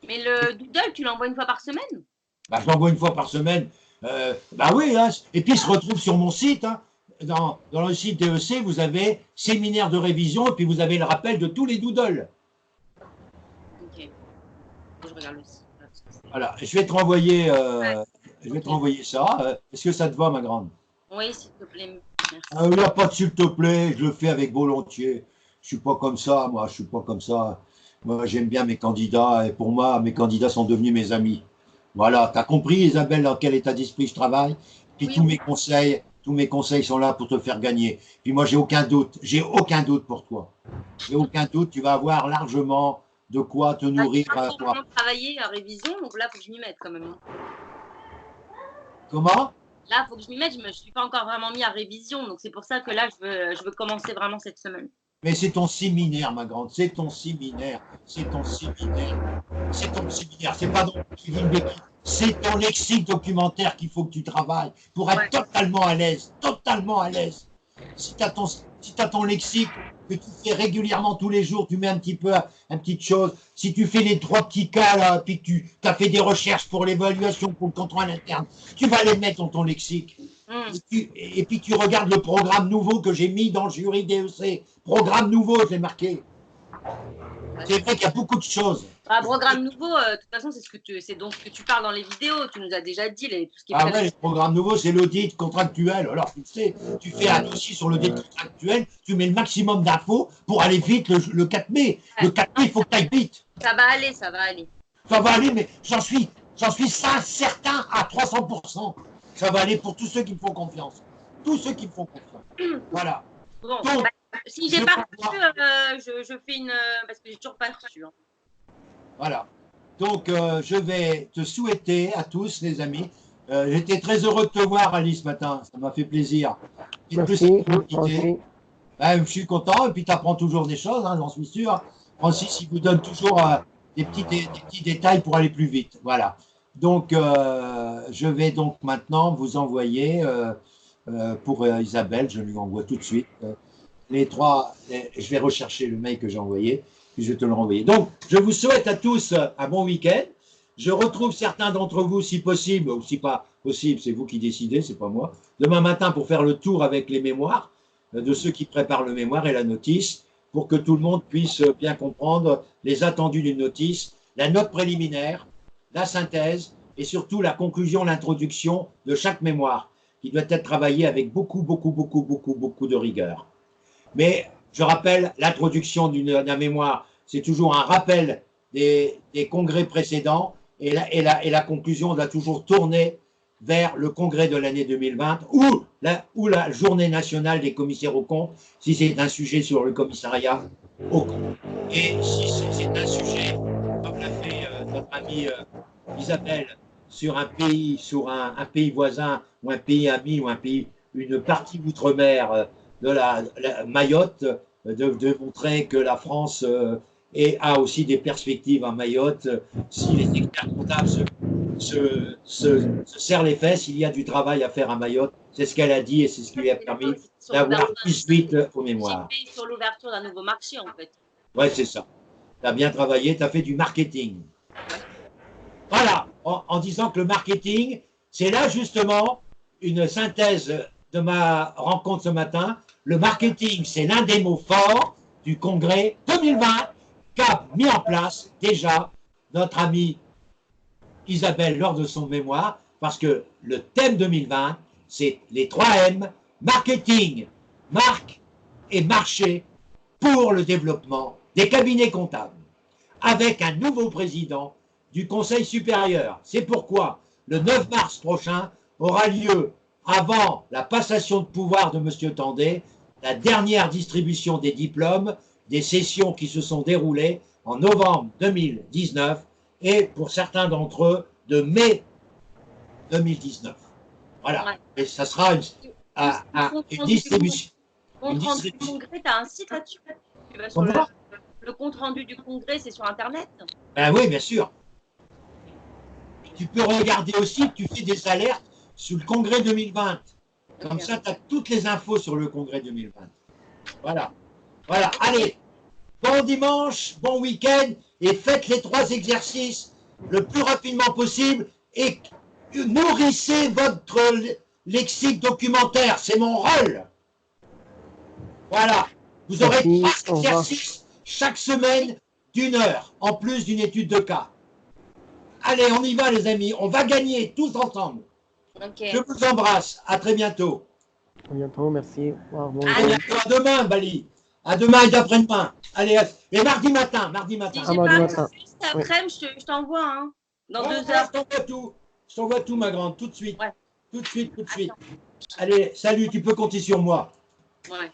S2: Mais le Doodle, tu l'envoies une fois par semaine?
S1: Bah, je l'envoie une fois par semaine. Bah oui, hein. Et puis il se retrouve sur mon site. Hein. Dans le site DEC, vous avez séminaire de révision et puis vous avez le rappel de tous les doodles.
S2: Ok. Je regarde le site.
S1: Voilà, je vais te renvoyer, ça. Est-ce que ça te va, ma grande?
S2: Oui, s'il te plaît. Merci.
S1: Il n'y a pas de s'il te plaît, je le fais avec volontiers. Je ne suis pas comme ça, moi, je suis pas comme ça. Moi, j'aime bien mes candidats et pour moi, mes candidats sont devenus mes amis. Voilà, tu as compris, Isabelle, dans quel état d'esprit je travaille. Puis tous mes conseils sont là pour te faire gagner. Puis moi, j'ai aucun doute pour toi. J'ai aucun doute, tu vas avoir largement de quoi te nourrir.
S2: Il faut vraiment travailler à révision, donc là, il faut que je m'y mette quand même.
S1: Comment?
S2: Là, il faut que je m'y mette. Je ne me suis pas encore vraiment mis à révision, donc c'est pour ça que là, je veux commencer vraiment cette semaine.
S1: Mais c'est ton séminaire, ma grande, c'est ton séminaire. C'est ton séminaire. C'est ton séminaire. C'est pas donc Kevin Bacon. C'est ton lexique documentaire qu'il faut que tu travailles pour être totalement à l'aise. Totalement à l'aise. Si tu as ton lexique que tu fais régulièrement tous les jours, tu mets une petite chose. Si tu fais les 3 petits cas là, puis que tu as fait des recherches pour l'évaluation, pour le contrôle interne, tu vas les mettre dans ton lexique. Et puis tu regardes le programme nouveau que j'ai mis dans le jury DEC. Programme nouveau, j'ai marqué. C'est vrai qu'il y a beaucoup de choses.
S2: Programme nouveau, de toute façon, c'est donc ce que tu parles dans les vidéos. Tu nous as déjà dit tout ce qui est
S1: ouais, le programme nouveau, c'est l'audit contractuel. Alors, tu sais, tu fais un dossier sur l'audit contractuel, tu mets le maximum d'infos pour aller vite le 4 mai. Le 4 mai, il faut que tu ailles vite.
S2: Ça va aller, ça va aller.
S1: Ça va aller, mais j'en suis certain à 300%. Ça va aller pour tous ceux qui me font confiance. Tous ceux qui me font confiance. Voilà.
S2: Bon, donc, si j'ai pas reçu, je fais une... parce que j'ai toujours pas reçu. Hein.
S1: Voilà. Donc, je vais te souhaiter à tous, les amis. J'étais très heureux de te voir, Alice, ce matin. Ça m'a fait plaisir.
S4: Merci.
S1: Je suis content. Et puis, tu apprends toujours des choses, hein, j'en suis sûr. Francis, il vous donne toujours des petits détails pour aller plus vite. Voilà. Donc, je vais donc maintenant vous envoyer, pour Isabelle, je lui envoie tout de suite, les 3, je vais rechercher le mail que j'ai envoyé, puis je vais te le renvoyer. Donc, je vous souhaite à tous un bon week-end. Je retrouve certains d'entre vous, si possible, ou si pas possible, c'est vous qui décidez, c'est pas moi, demain matin pour faire le tour avec les mémoires de ceux qui préparent le mémoire et la notice, pour que tout le monde puisse bien comprendre les attendus d'une notice, la note préliminaire, la synthèse et surtout la conclusion, l'introduction de chaque mémoire, qui doit être travaillée avec beaucoup de rigueur. Mais je rappelle, l'introduction d'un mémoire, c'est toujours un rappel des congrès précédents et la conclusion doit toujours tourner vers le congrès de l'année 2020 ou la journée nationale des commissaires aux comptes, si c'est un sujet sur le commissariat aux comptes. Et si c'est un sujet, comme l'a fait notre amie Isabelle, sur un pays voisin ou un pays ami ou une partie d'outre-mer de la Mayotte, de montrer que la France a aussi des perspectives à Mayotte. Si les experts comptables se serrent les fesses, il y a du travail à faire à Mayotte. C'est ce qu'elle a dit et c'est ce qui lui a permis d'avoir 18 aux mémoires.
S2: Sur l'ouverture d'un nouveau marché, en fait.
S1: Ouais, c'est ça. Tu as bien travaillé, tu as fait du marketing. Voilà, en disant que le marketing, c'est là justement une synthèse de ma rencontre ce matin. Le marketing, c'est l'un des mots forts du congrès 2020 qu'a mis en place déjà notre amie Isabelle lors de son mémoire, parce que le thème 2020, c'est les 3 M, marketing, marque et marché pour le développement des cabinets comptables, avec un nouveau président du Conseil supérieur. C'est pourquoi le 9 mars prochain aura lieu, avant la passation de pouvoir de M. Tandé, la dernière distribution des diplômes des sessions qui se sont déroulées en novembre 2019 et pour certains d'entre eux de mai 2019. Voilà. Ouais. Et ça sera une distribution.
S2: Le compte rendu du congrès, tu as un site là-dessus? Le compte rendu du congrès, c'est sur Internet?
S1: Ben oui, bien sûr. Tu peux regarder aussi, tu fais des alertes sur le congrès 2020. Comme ça, tu as toutes les infos sur le congrès 2020. Voilà. Voilà. Allez, bon dimanche, bon week-end et faites les 3 exercices le plus rapidement possible et nourrissez votre lexique documentaire. C'est mon rôle. Voilà. Vous aurez 3 exercices chaque semaine d'1 heure, en plus d'une étude de cas. Allez, on y va les amis, on va gagner tous ensemble. Okay. Je vous embrasse, à très bientôt.
S4: À bientôt, merci.
S1: À demain, Bali. À demain et d'après-demain. Allez, et mardi matin.
S2: Si juste après, je t'envoie, hein, dans 2 heures.
S1: Je t'envoie tout, ma grande, tout de suite. Ouais. Tout de suite. Allez, salut, tu peux compter sur moi.
S2: Ouais.